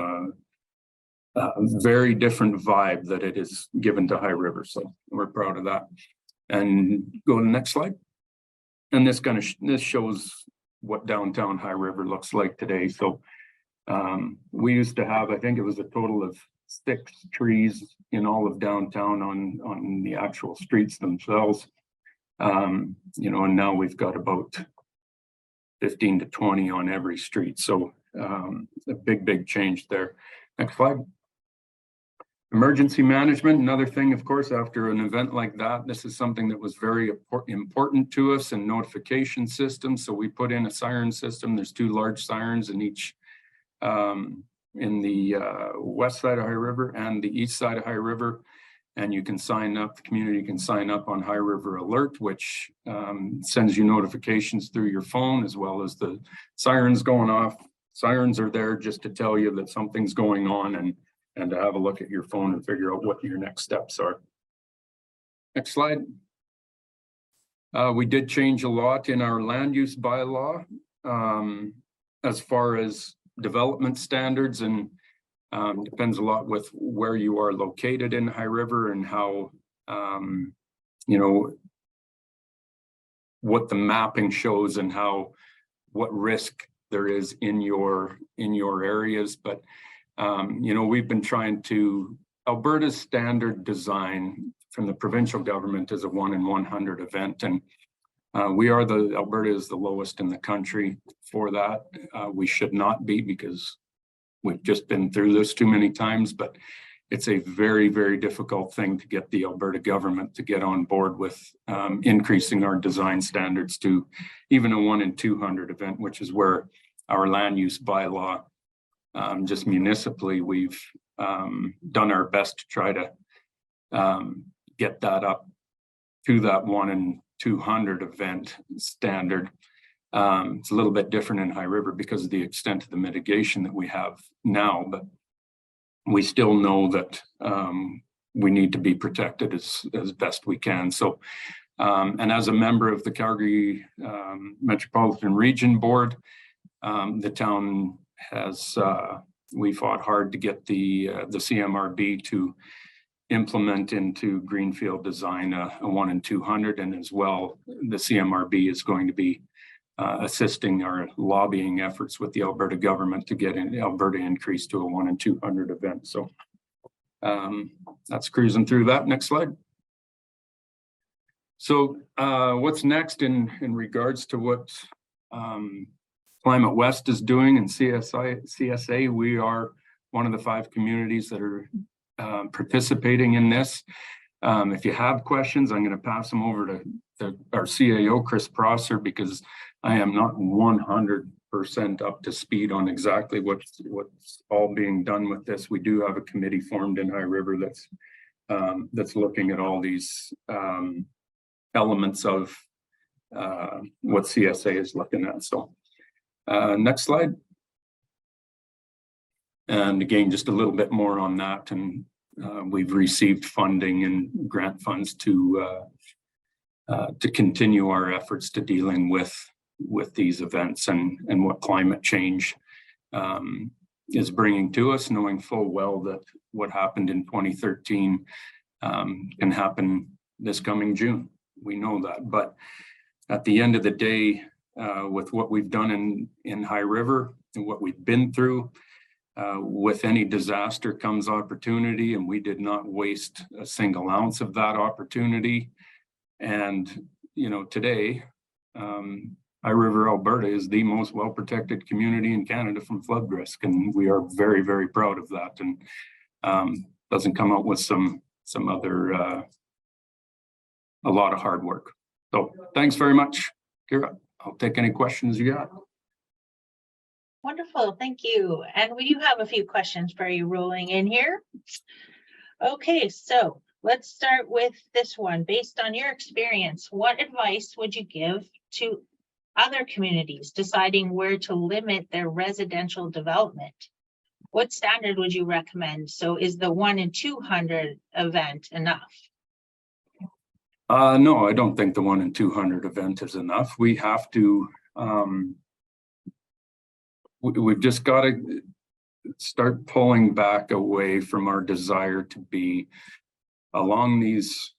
a very different vibe that it is given to High River. So we're proud of that. And go to the next slide. And this shows what downtown High River looks like today. So we used to have, I think it was a total of 6 trees in all of downtown on the actual streets themselves. You know, and now we've got about 15 to 20 on every street. So a big change there. Next slide. Emergency management, another thing, of course, after an event like that, this is something that was very important to us, and notification system. So we put in a siren system. There's 2 large sirens in each, in the west side of High River and the east side of High River. And you can sign up, the community can sign up on High River Alert, which sends you notifications through your phone, as well as the sirens going off. Sirens are there just to tell you that something's going on and to have a look at your phone and figure out what your next steps are. Next slide. We did change a lot in our land use bylaw as far as development standards, and depends a lot with where you are located in High River and how, you know, what the mapping shows and what risk there is in your areas. But You know, we've been trying to, Alberta's standard design from the provincial government is a 1 in 100 event. And Alberta is the lowest in the country for that. We should not be, because we've just been through this too many times, but it's a very, very difficult thing to get the Alberta government to get on board with increasing our design standards to even a 1 in 200 event, which is where our land use bylaw, just municipally, we've done our best to try to get that up to that 1 in 200 event standard. It's a little bit different in High River because of the extent of the mitigation that we have now, but we still know that we need to be protected as best we can. So, and as a member of the Calgary Metropolitan Region Board, the town has, we fought hard to get the CMRB to implement into Greenfield design a 1 in 200, and as well, the CMRB is going to be assisting our lobbying efforts with the Alberta government to get Alberta increased to a 1 in 200 event. So that's cruising through that. Next slide. So what's next in regards to what ClimateWest is doing and CSA? We are one of the 5 communities that are participating in this. If you have questions, I'm going to pass them over to our CAO, Chris Prosser, because I am not 100% up to speed on exactly what's all being done with this. We do have a committee formed in High River that's looking at all these elements of what CSA is looking at. So next slide. And again, just a little bit more on that. And we've received funding and grant funds to continue our efforts to dealing with these events and what climate change is bringing to us, knowing full well that what happened in 2013 can happen this coming June. We know that, but at the end of the day, with what we've done in High River and what we've been through, with any disaster comes opportunity, and we did not waste a single ounce of that opportunity. And, you know, today, High River, Alberta is the most well-protected community in Canada from flood risk, and we are very, very proud of that. And doesn't come out with some other, a lot of hard work. So thanks very much, Kira. I'll take any questions you got. Wonderful, thank you. And we do have a few questions for you rolling in here. Okay, so let's start with this one. Based on your experience, what advice would you give to other communities deciding where to limit their residential development? What standard would you recommend? So is the 1 in 200 event enough? No, I don't think the 1 in 200 event is enough. We have to, we've just got to start pulling back away from our desire to be along this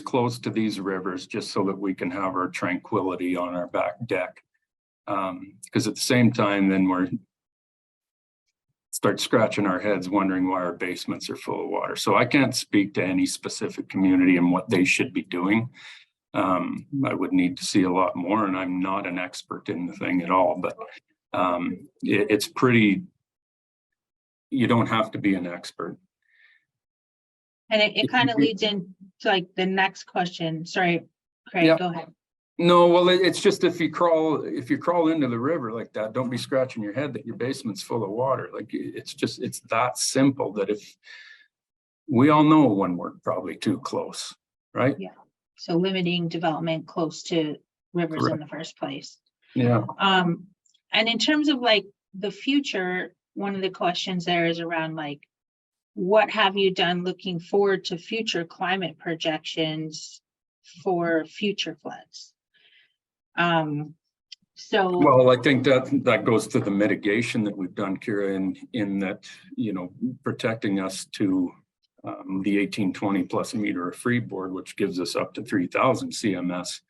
close to these rivers, just so that we can have our tranquility on our back deck. Because at the same time, then we're start scratching our heads wondering why our basements are full of water. So I can't speak to any specific community and what they should be doing. I would need to see a lot more, and I'm not an expert in the thing at all, but it's pretty, you don't have to be an expert. And it kind of leads into like the next question. Sorry, Craig, Yeah. Go ahead. No, well, it's just if you crawl into the river like that, don't be scratching your head that your basement's full of water. Like it's that simple, that if we all know when we're probably too close, right? Yeah. So limiting development close to rivers. Correct. In the first place. Yeah. And in terms of like the future, one of the questions there is around like, what have you done looking forward to future climate projections for future floods? So well, I think that goes to the mitigation that we've done, Kira, in that, you know, protecting us to the 1820 plus a meter of freeboard, which gives us up to 3,000 CMS.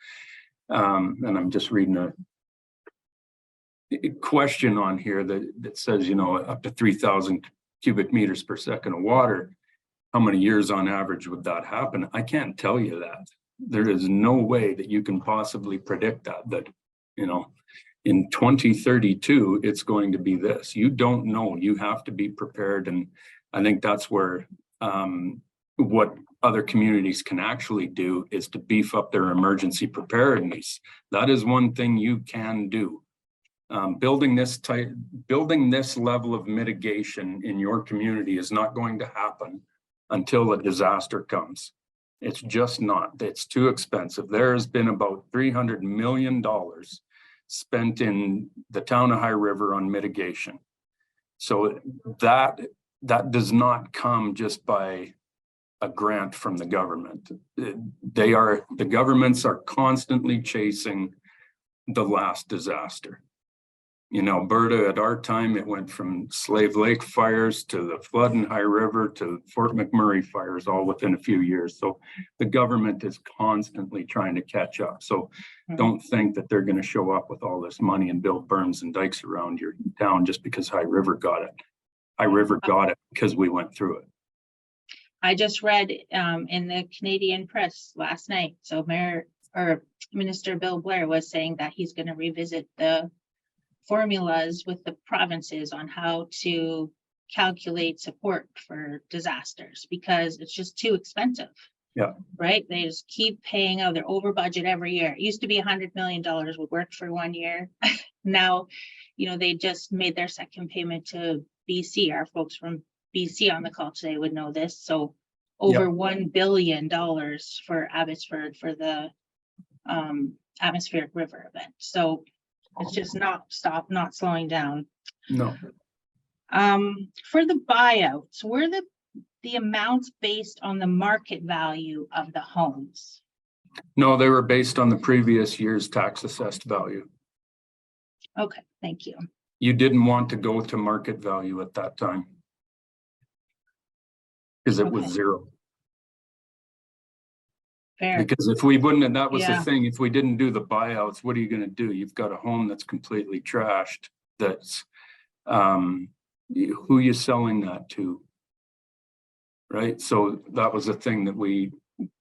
And I'm just reading question on here that says, up to 3,000 cubic meters per second of water. How many years on average would that happen? I can't tell you that. There is no way that you can possibly predict that, in 2032, it's going to be this. You don't know. You have to be prepared. And I think that's where what other communities can actually do is to beef up their emergency preparedness. That is one thing you can do. Building this level of mitigation in your community is not going to happen until a disaster comes. It's just not. It's too expensive. There has been about $300 million spent in the town of High River on mitigation. So that does not come just by a grant from the government. The governments are constantly chasing the last disaster. In Alberta, at our time, it went from Slave Lake fires to the flood in High River to Fort McMurray fires, all within a few years. So the government is constantly trying to catch up. So don't think that they're going to show up with all this money and build berms and dikes around your town just because High River got it. High River got it because we went through it. I just read in the Canadian press last night. So Minister Bill Blair was saying that he's going to revisit the formulas with the provinces on how to calculate support for disasters because it's just too expensive. Yeah. Right. They just keep paying out. They're over budget every year. It used to be $100 million would work for 1 year. Now, they just made their second payment to BC. Our folks from BC on the call today would know this. So over $1 billion for Abbotsford for the atmospheric river event. So it's just not slowing down. No. For the buyouts, were the amounts based on the market value of the homes? No, they were based on the previous year's tax assessed value. Okay, thank you. You didn't want to go to market value at that time because it was zero. Fair. Because if we wouldn't, and that was Yeah. the thing, if we didn't do the buyouts, what are you going to do? You've got a home that's completely trashed. That's who you selling that to, right? So that was the thing that we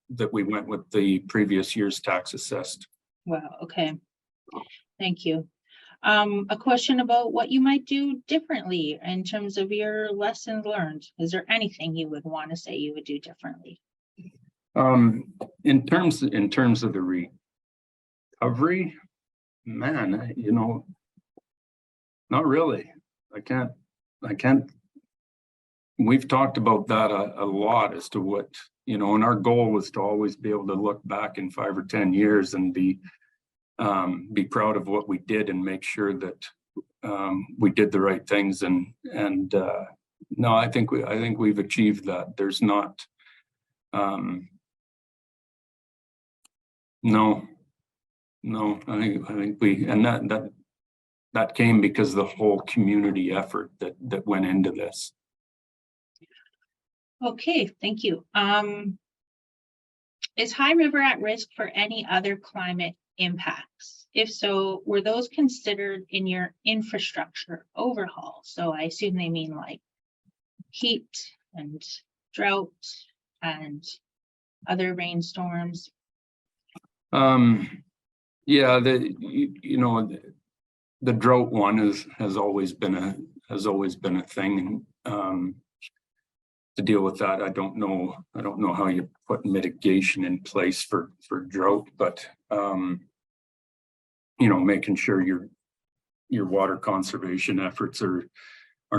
went with the previous year's tax assessed. Wow. Okay. Thank you. A question about what you might do differently in terms of your lessons learned. Is there anything you would want to say you would do differently? In terms of the recovery, man, not really. I can't. We've talked about that a lot as to what, and our goal was to always be able to look back in 5 or 10 years and be proud of what we did and make sure that we did the right things. And no, I think we've achieved that. There's not. No, I think we, and that came because of the whole community effort that went into this. Okay, thank you. Is High River at risk for any other climate impacts? If so, were those considered in your infrastructure overhaul? So I assume they mean like heat and drought and other rainstorms. Yeah, the drought one has always been a thing. To deal with that, I don't know how you put mitigation in place for drought, but making sure your water conservation efforts are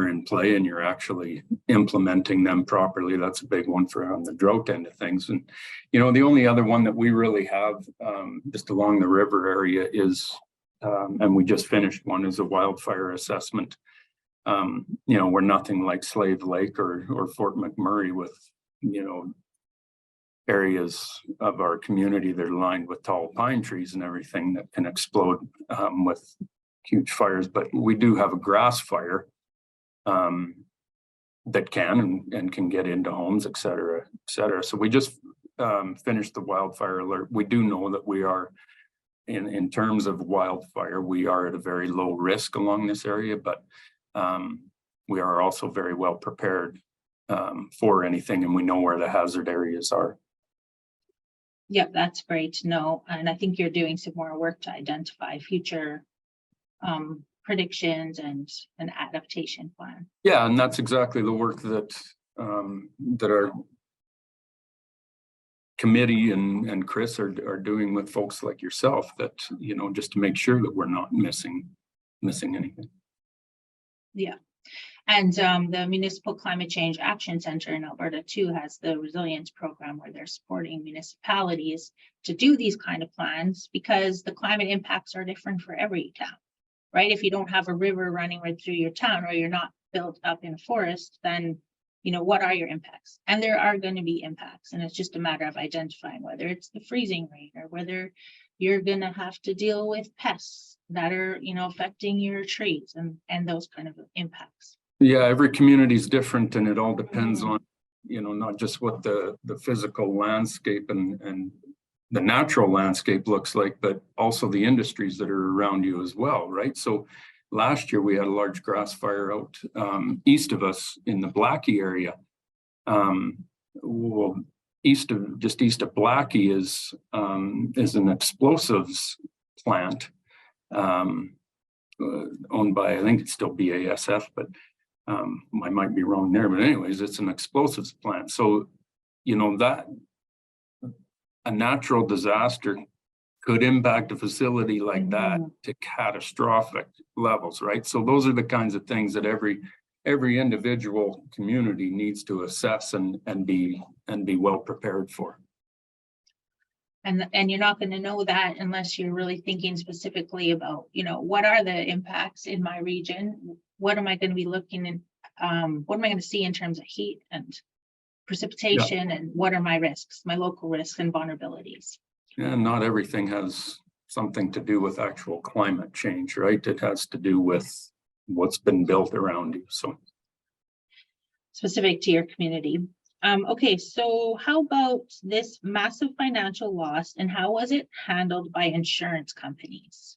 in play and you're actually implementing them properly. That's a big one for on the drought end of things. And the only other one that we really have just along the river area is, and we just finished one, is a wildfire assessment. We're nothing like Slave Lake or Fort McMurray with, areas of our community that are lined with tall pine trees and everything that can explode with huge fires. But we do have a grass fire that can get into homes, et cetera, et cetera. So we just finished the wildfire alert. We do know that we are in terms of wildfire, we are at a very low risk along this area, but we are also very well prepared for anything, and we know where the hazard areas are. Yep, that's great to know. And I think you're doing some more work to identify future predictions and an adaptation plan. Yeah, and that's exactly the work that that our committee and Chris are doing with folks like yourself, that, you know, just to make sure that we're not missing anything. Yeah. And the Municipal Climate Change Action Center in Alberta too has the resilience program where they're supporting municipalities to do these kind of plans, because the climate impacts are different for every town, right? If you don't have a river running right through your town, or you're not built up in a forest, then, you know, what are your impacts? And there are going to be impacts, and it's just a matter of identifying whether it's the freezing rain or whether you're going to have to deal with pests that are, you know, affecting your trees and those kind of impacts. Yeah, every community is different, and it all depends on, you know, not just what the physical landscape and the natural landscape looks like, but also the industries that are around you as well, right? So last year we had a large grass fire out east of us in the Blackie area. Well, east of Blackie is an explosives plant owned by, I think it's still BASF, but I might be wrong there, but anyways, it's an explosives plant. So, you know, that a natural disaster could impact a facility like that to catastrophic levels, right? So those are the kinds of things that every individual community needs to assess and be well prepared for. And you're not going to know that unless you're really thinking specifically about, you know, what are the impacts in my region? What am I going to be looking in? What am I going to see in terms of heat and precipitation? And what are my risks, my local risks and vulnerabilities? And not everything has something to do with actual climate change, right? It has to do with what's been built around you. So specific to your community. Okay, so how about this massive financial loss, and how was it handled by insurance companies?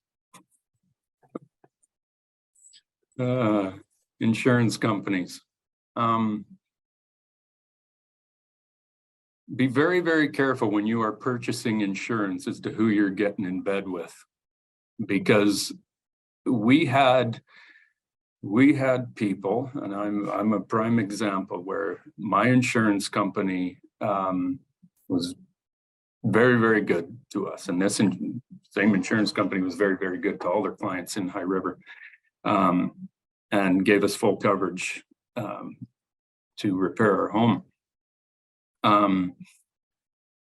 Insurance companies. Be very, very careful when you are purchasing insurance as to who you're getting in bed with, because we had people, and I'm a prime example, where my insurance company was very, very good to us, and this same insurance company was very, very good to all their clients in High River, and gave us full coverage to repair our home.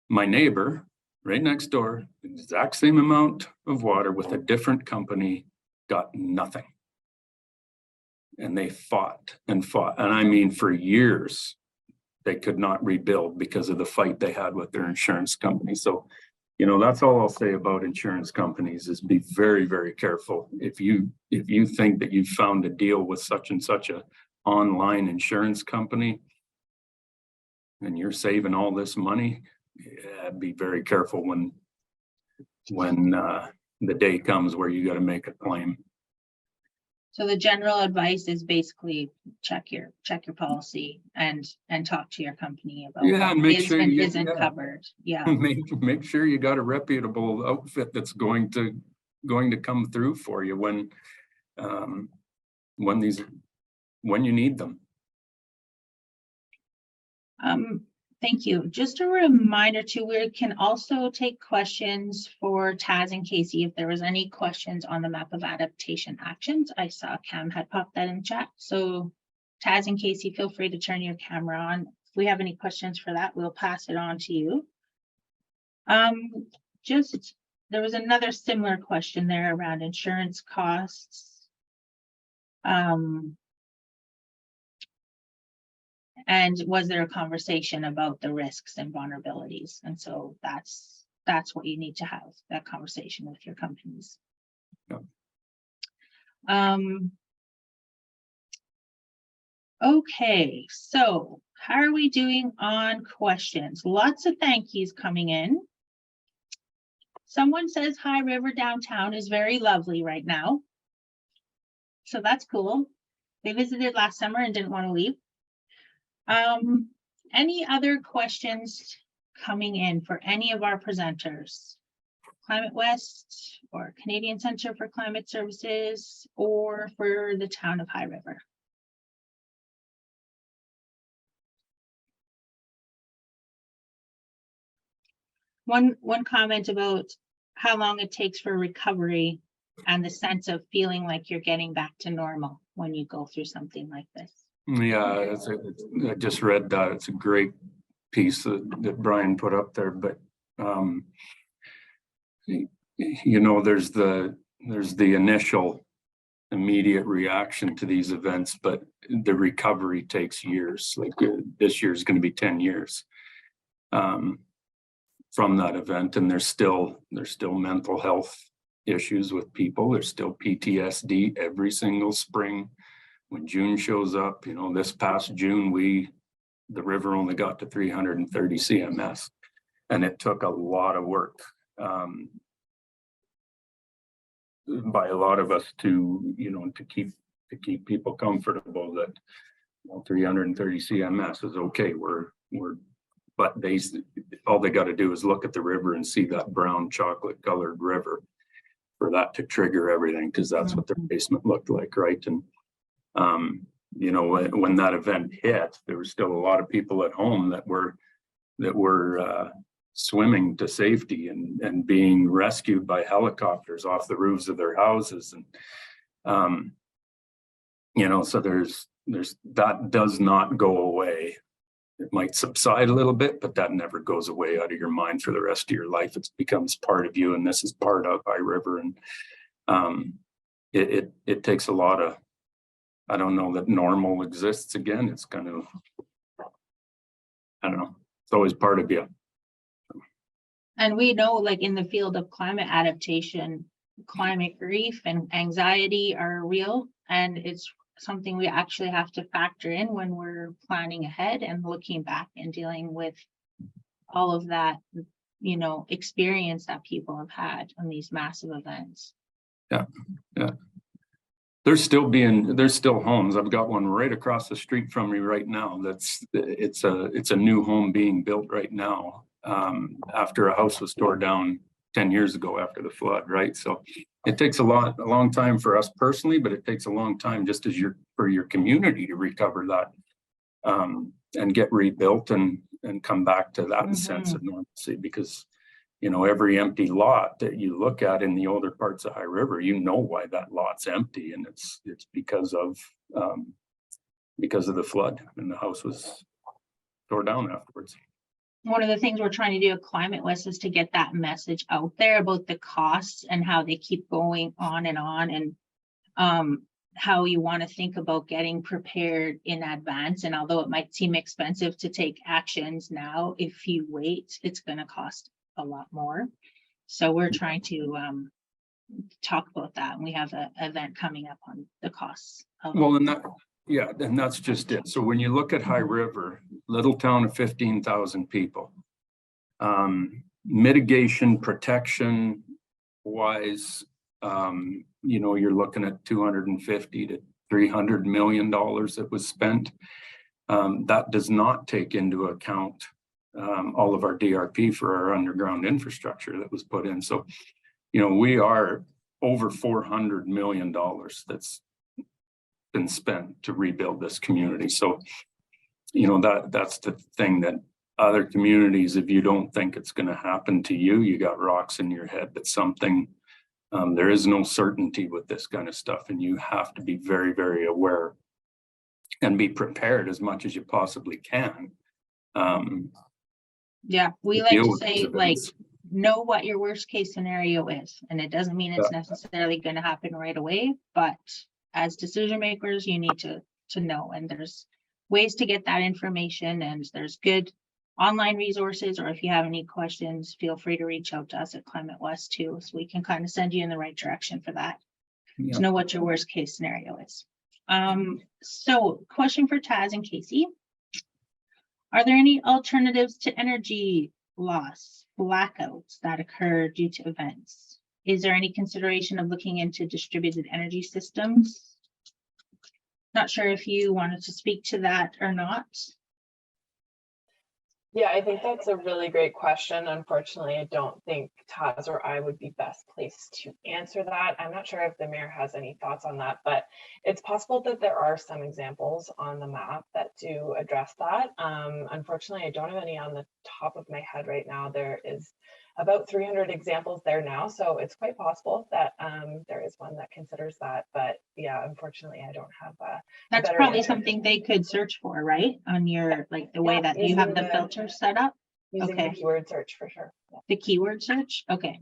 My neighbor right next door, exact same amount of water with a different company, got nothing. And they fought, and I mean, for years, they could not rebuild because of the fight they had with their insurance company. So, you know, that's all I'll say about insurance companies, is be very, very careful. If you think that you've found a deal with such and such a online insurance company and you're saving all this money, yeah, be very careful when the day comes where you got to make a claim. So the general advice is basically check your policy and talk to your company about and make sure and isn't covered. Yeah. Make sure you got a reputable outfit that's going to come through for you when you need them. Thank you. Just a reminder too, we can also take questions for Taz and Casey if there was any questions on the Map of Adaptation Actions. I saw Cam had popped that in chat. So Taz and Casey, feel free to turn your camera on. If we have any questions for that, we'll pass it on to you. There was another similar question there around insurance costs. And was there a conversation about the risks and vulnerabilities? And so that's what you need to have, that conversation with your companies. Yep. Okay, so how are we doing on questions? Lots of thank yous coming in. Someone says High River downtown is very lovely right now. So that's cool. They visited last summer and didn't want to leave. Any other questions coming in for any of our presenters? ClimateWest or Canadian Centre for Climate Services or for the town of High River? One comment about how long it takes for recovery and the sense of feeling like you're getting back to normal when you go through something like this. Yeah, I just read that. It's a great piece that Brian put up there, but you know, there's the initial immediate reaction to these events, but the recovery takes years. Like this year is going to be 10 years from that event, and there's still mental health issues with people. There's still PTSD every single spring when June shows up. You know, this past June, the river only got to 330 CMS, and it took a lot of work by a lot of us to, you know, to keep people comfortable that, well, 330 CMS is okay. But all they got to do is look at the river and see that brown chocolate colored river for that to trigger everything, because that's what their basement looked like, right? And you know, when that event hit, there was still a lot of people at home that were swimming to safety and being rescued by helicopters off the roofs of their houses. And you know, so there's that does not go away. It might subside a little bit, but that never goes away out of your mind for the rest of your life. It becomes part of you, and this is part of High River. And it takes a lot of, I don't know that normal exists again. It's kind of, I don't know, it's always part of you. And we know, like in the field of climate adaptation, climate grief and anxiety are real, and it's something we actually have to factor in when we're planning ahead and looking back and dealing with all of that, you know, experience that people have had on these massive events. Yeah. There's still homes. I've got one right across the street from me right now. It's a new home being built right now after a house was torn down 10 years ago after the flood, right? So it takes a long time for us personally, but it takes a long time just as for your community to recover that and get rebuilt and come back to that sense of normalcy. Because, you know, every empty lot that you look at in the older parts of High River, you know why that lot's empty, and it's because of the flood, and the house was torn down afterwards. One of the things we're trying to do at ClimateWest is to get that message out there about the costs and how they keep going on, and how you want to think about getting prepared in advance. And although it might seem expensive to take actions now, if you wait, it's going to cost a lot more. So we're trying to talk about that, and we have an event coming up on the costs of and that's just it. So when you look at High River, little town of 15,000 people, mitigation protection wise, you know, you're looking at $250 to $300 million that was spent. That does not take into account all of our DRP for our underground infrastructure that was put in. So, you know, we are over $400 million that's been spent to rebuild this community. So, you know, that's the thing, that other communities, if you don't think it's going to happen to you, you got rocks in your head. But something, there is no certainty with this kind of stuff, and you have to be very, very aware and be prepared as much as you possibly can. Yeah, we like to say, like, know what your worst case scenario is, and it doesn't mean it's necessarily going to happen right away, but as decision makers, you need to know, and there's ways to get that information, and there's good online resources, or if you have any questions, feel free to reach out to us at ClimateWest too, so we can kind of send you in the right direction for that, to know what your worst case scenario is. So question for Taz and Casey. Are there any alternatives to energy loss blackouts that occur due to events. Is there any consideration of looking into distributed energy systems? Not sure if you wanted to speak to that or not. Yeah, I think that's a really great question. Unfortunately, I don't think Taz or I would be best placed to answer that. I'm not sure if the mayor has any thoughts on that, but it's possible that there are some examples on the map that do address that. Unfortunately, I don't have any on the top of my head right now. There is about 300 examples there now, so it's quite possible that there is one that considers that. But yeah, unfortunately, I don't have a That's better probably answer. something they could search for, right? On your, like the way Yeah, that you have the filter set up, using Okay. the keyword search for sure. Yeah. the keyword search, okay.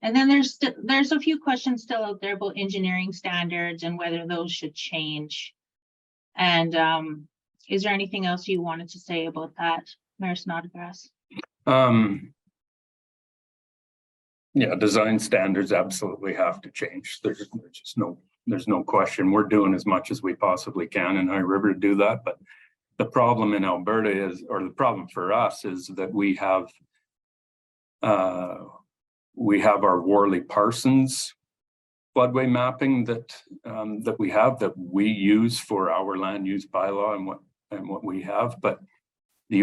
And then there's a few questions still out there about engineering standards and whether those should change. And is there anything else you wanted to say about that, Mayor Snodgrass? Yeah, design standards absolutely have to change. There's no question. We're doing as much as we possibly can in High River to do that. But the problem in Alberta is, or the problem for us is that we have our Worley-Parsons floodway mapping that we use for our land use bylaw and what we have, but the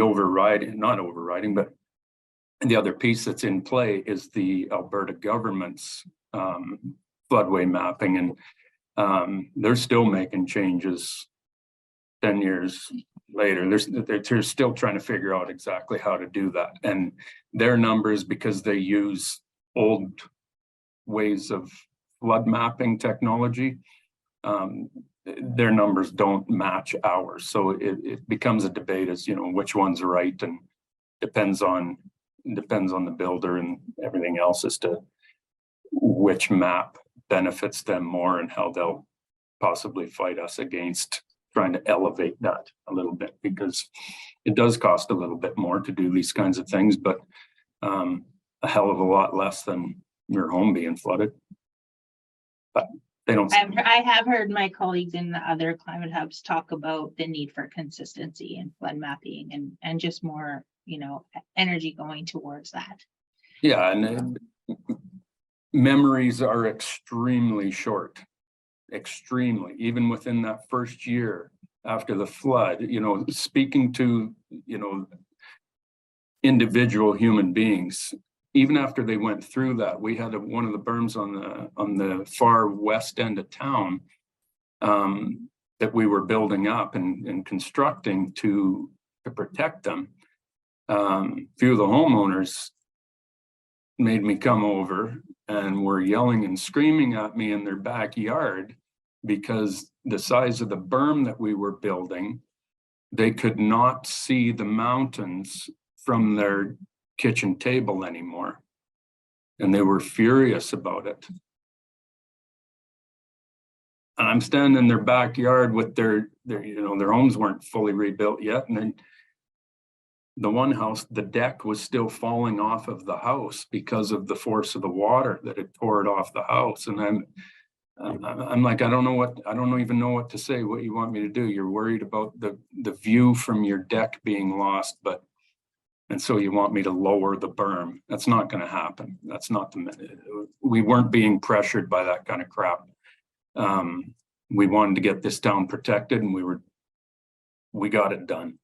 the other piece that's in play is the Alberta government's floodway mapping, and they're still making changes 10 years later. They're still trying to figure out exactly how to do that, and their numbers, because they use old ways of flood mapping technology, their numbers don't match ours. So it becomes a debate as, you know, which one's right, and depends on the builder and everything else as to which map benefits them more and how they'll possibly fight us against trying to elevate that a little bit, because it does cost a little bit more to do these kinds of things, but a hell of a lot less than your home being flooded. But they don't. I have heard my colleagues in the other climate hubs talk about the need for consistency in flood mapping and just more, you know, energy going towards that. Yeah, and memories are extremely short, extremely, even within that first year after the flood, you know, speaking to, you know, individual human beings. Even after they went through that, we had one of the berms on the far west end of town that we were building up and constructing to protect them. A few of the homeowners made me come over and were yelling and screaming at me in their backyard because the size of the berm that we were building, they could not see the mountains from their kitchen table anymore, and they were furious about it. And I'm standing in their backyard with their you know, their homes weren't fully rebuilt yet, and then the one house, the deck was still falling off of the house because of the force of the water that had tore it off the house. And I'm like, I don't even know what to say. What you want me to do? You're worried about the view from your deck being lost, and so you want me to lower the berm. That's not going to happen. That's not we weren't being pressured by that kind of crap. We wanted to get this town protected, and we got it done.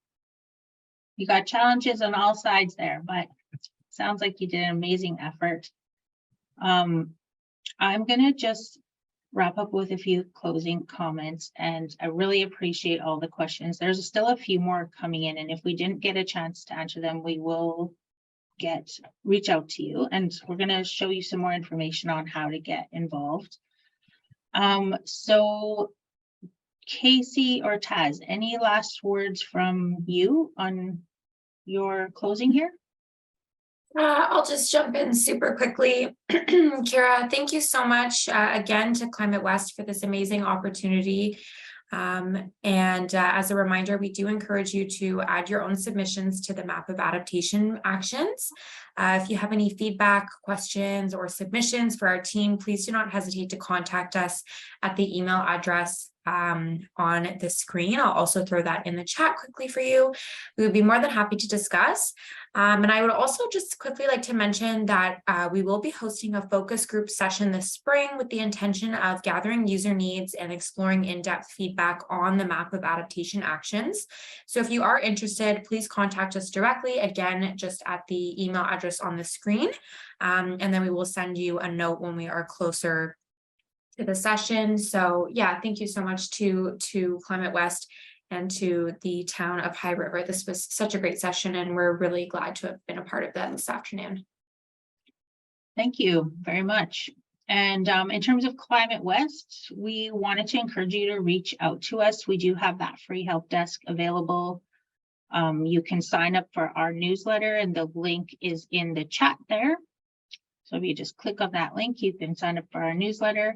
You got challenges on all sides there, but sounds like you did an amazing effort. I'm gonna just wrap up with a few closing comments, and I really appreciate all the questions. There's still a few more coming in, and if we didn't get a chance to answer them, we will reach out to you, and we're going to show you some more information on how to get involved. So Casey or Taz, any last words from you on your closing here? I'll just jump in super quickly. Kira, thank you so much again to ClimateWest for this amazing opportunity. As a reminder, we do encourage you to add your own submissions to the Map of Adaptation Actions. If you have any feedback, questions, or submissions for our team, please do not hesitate to contact us at the email address on the screen. I'll also throw that in the chat quickly for you. We would be more than happy to discuss. And I would also just quickly like to mention that we will be hosting a focus group session this spring with the intention of gathering user needs and exploring in-depth feedback on the map of adaptation actions. So if you are interested, please contact us directly, again, just at the email address on the screen. And then we will send you a note when we are closer to the session. So yeah, thank you so much to ClimateWest and to the town of High River. This was such a great session, and we're really glad to have been a part of that this afternoon. Thank you very much. And in terms of ClimateWest, we wanted to encourage you to reach out to us. We do have that free help desk available. You can sign up for our newsletter, and the link is in the chat there. So if you just click on that link, you can sign up for our newsletter.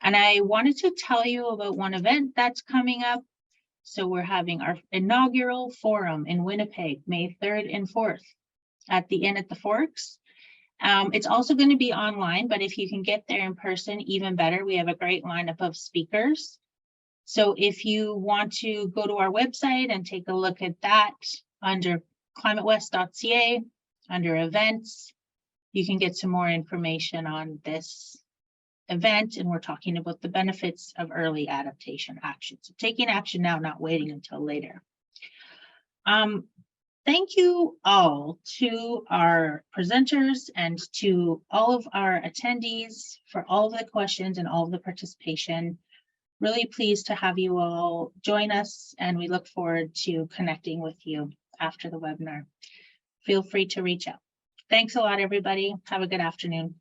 And I wanted to tell you about one event that's coming up. So we're having our inaugural forum in Winnipeg, May 3rd and 4th at the Inn at the Forks. It's also going to be online, but if you can get there in person, even better. We have a great lineup of speakers. So if you want to go to our website and take a look at that under climatewest.ca, under events, you can get some more information on this event, and we're talking about the benefits of early adaptation action. So taking action now, not waiting until later. Thank you all to our presenters and to all of our attendees for all of the questions and all of the participation. Really pleased to have you all join us, and we look forward to connecting with you after the webinar. Feel free to reach out. Thanks a lot, everybody. Have a good afternoon.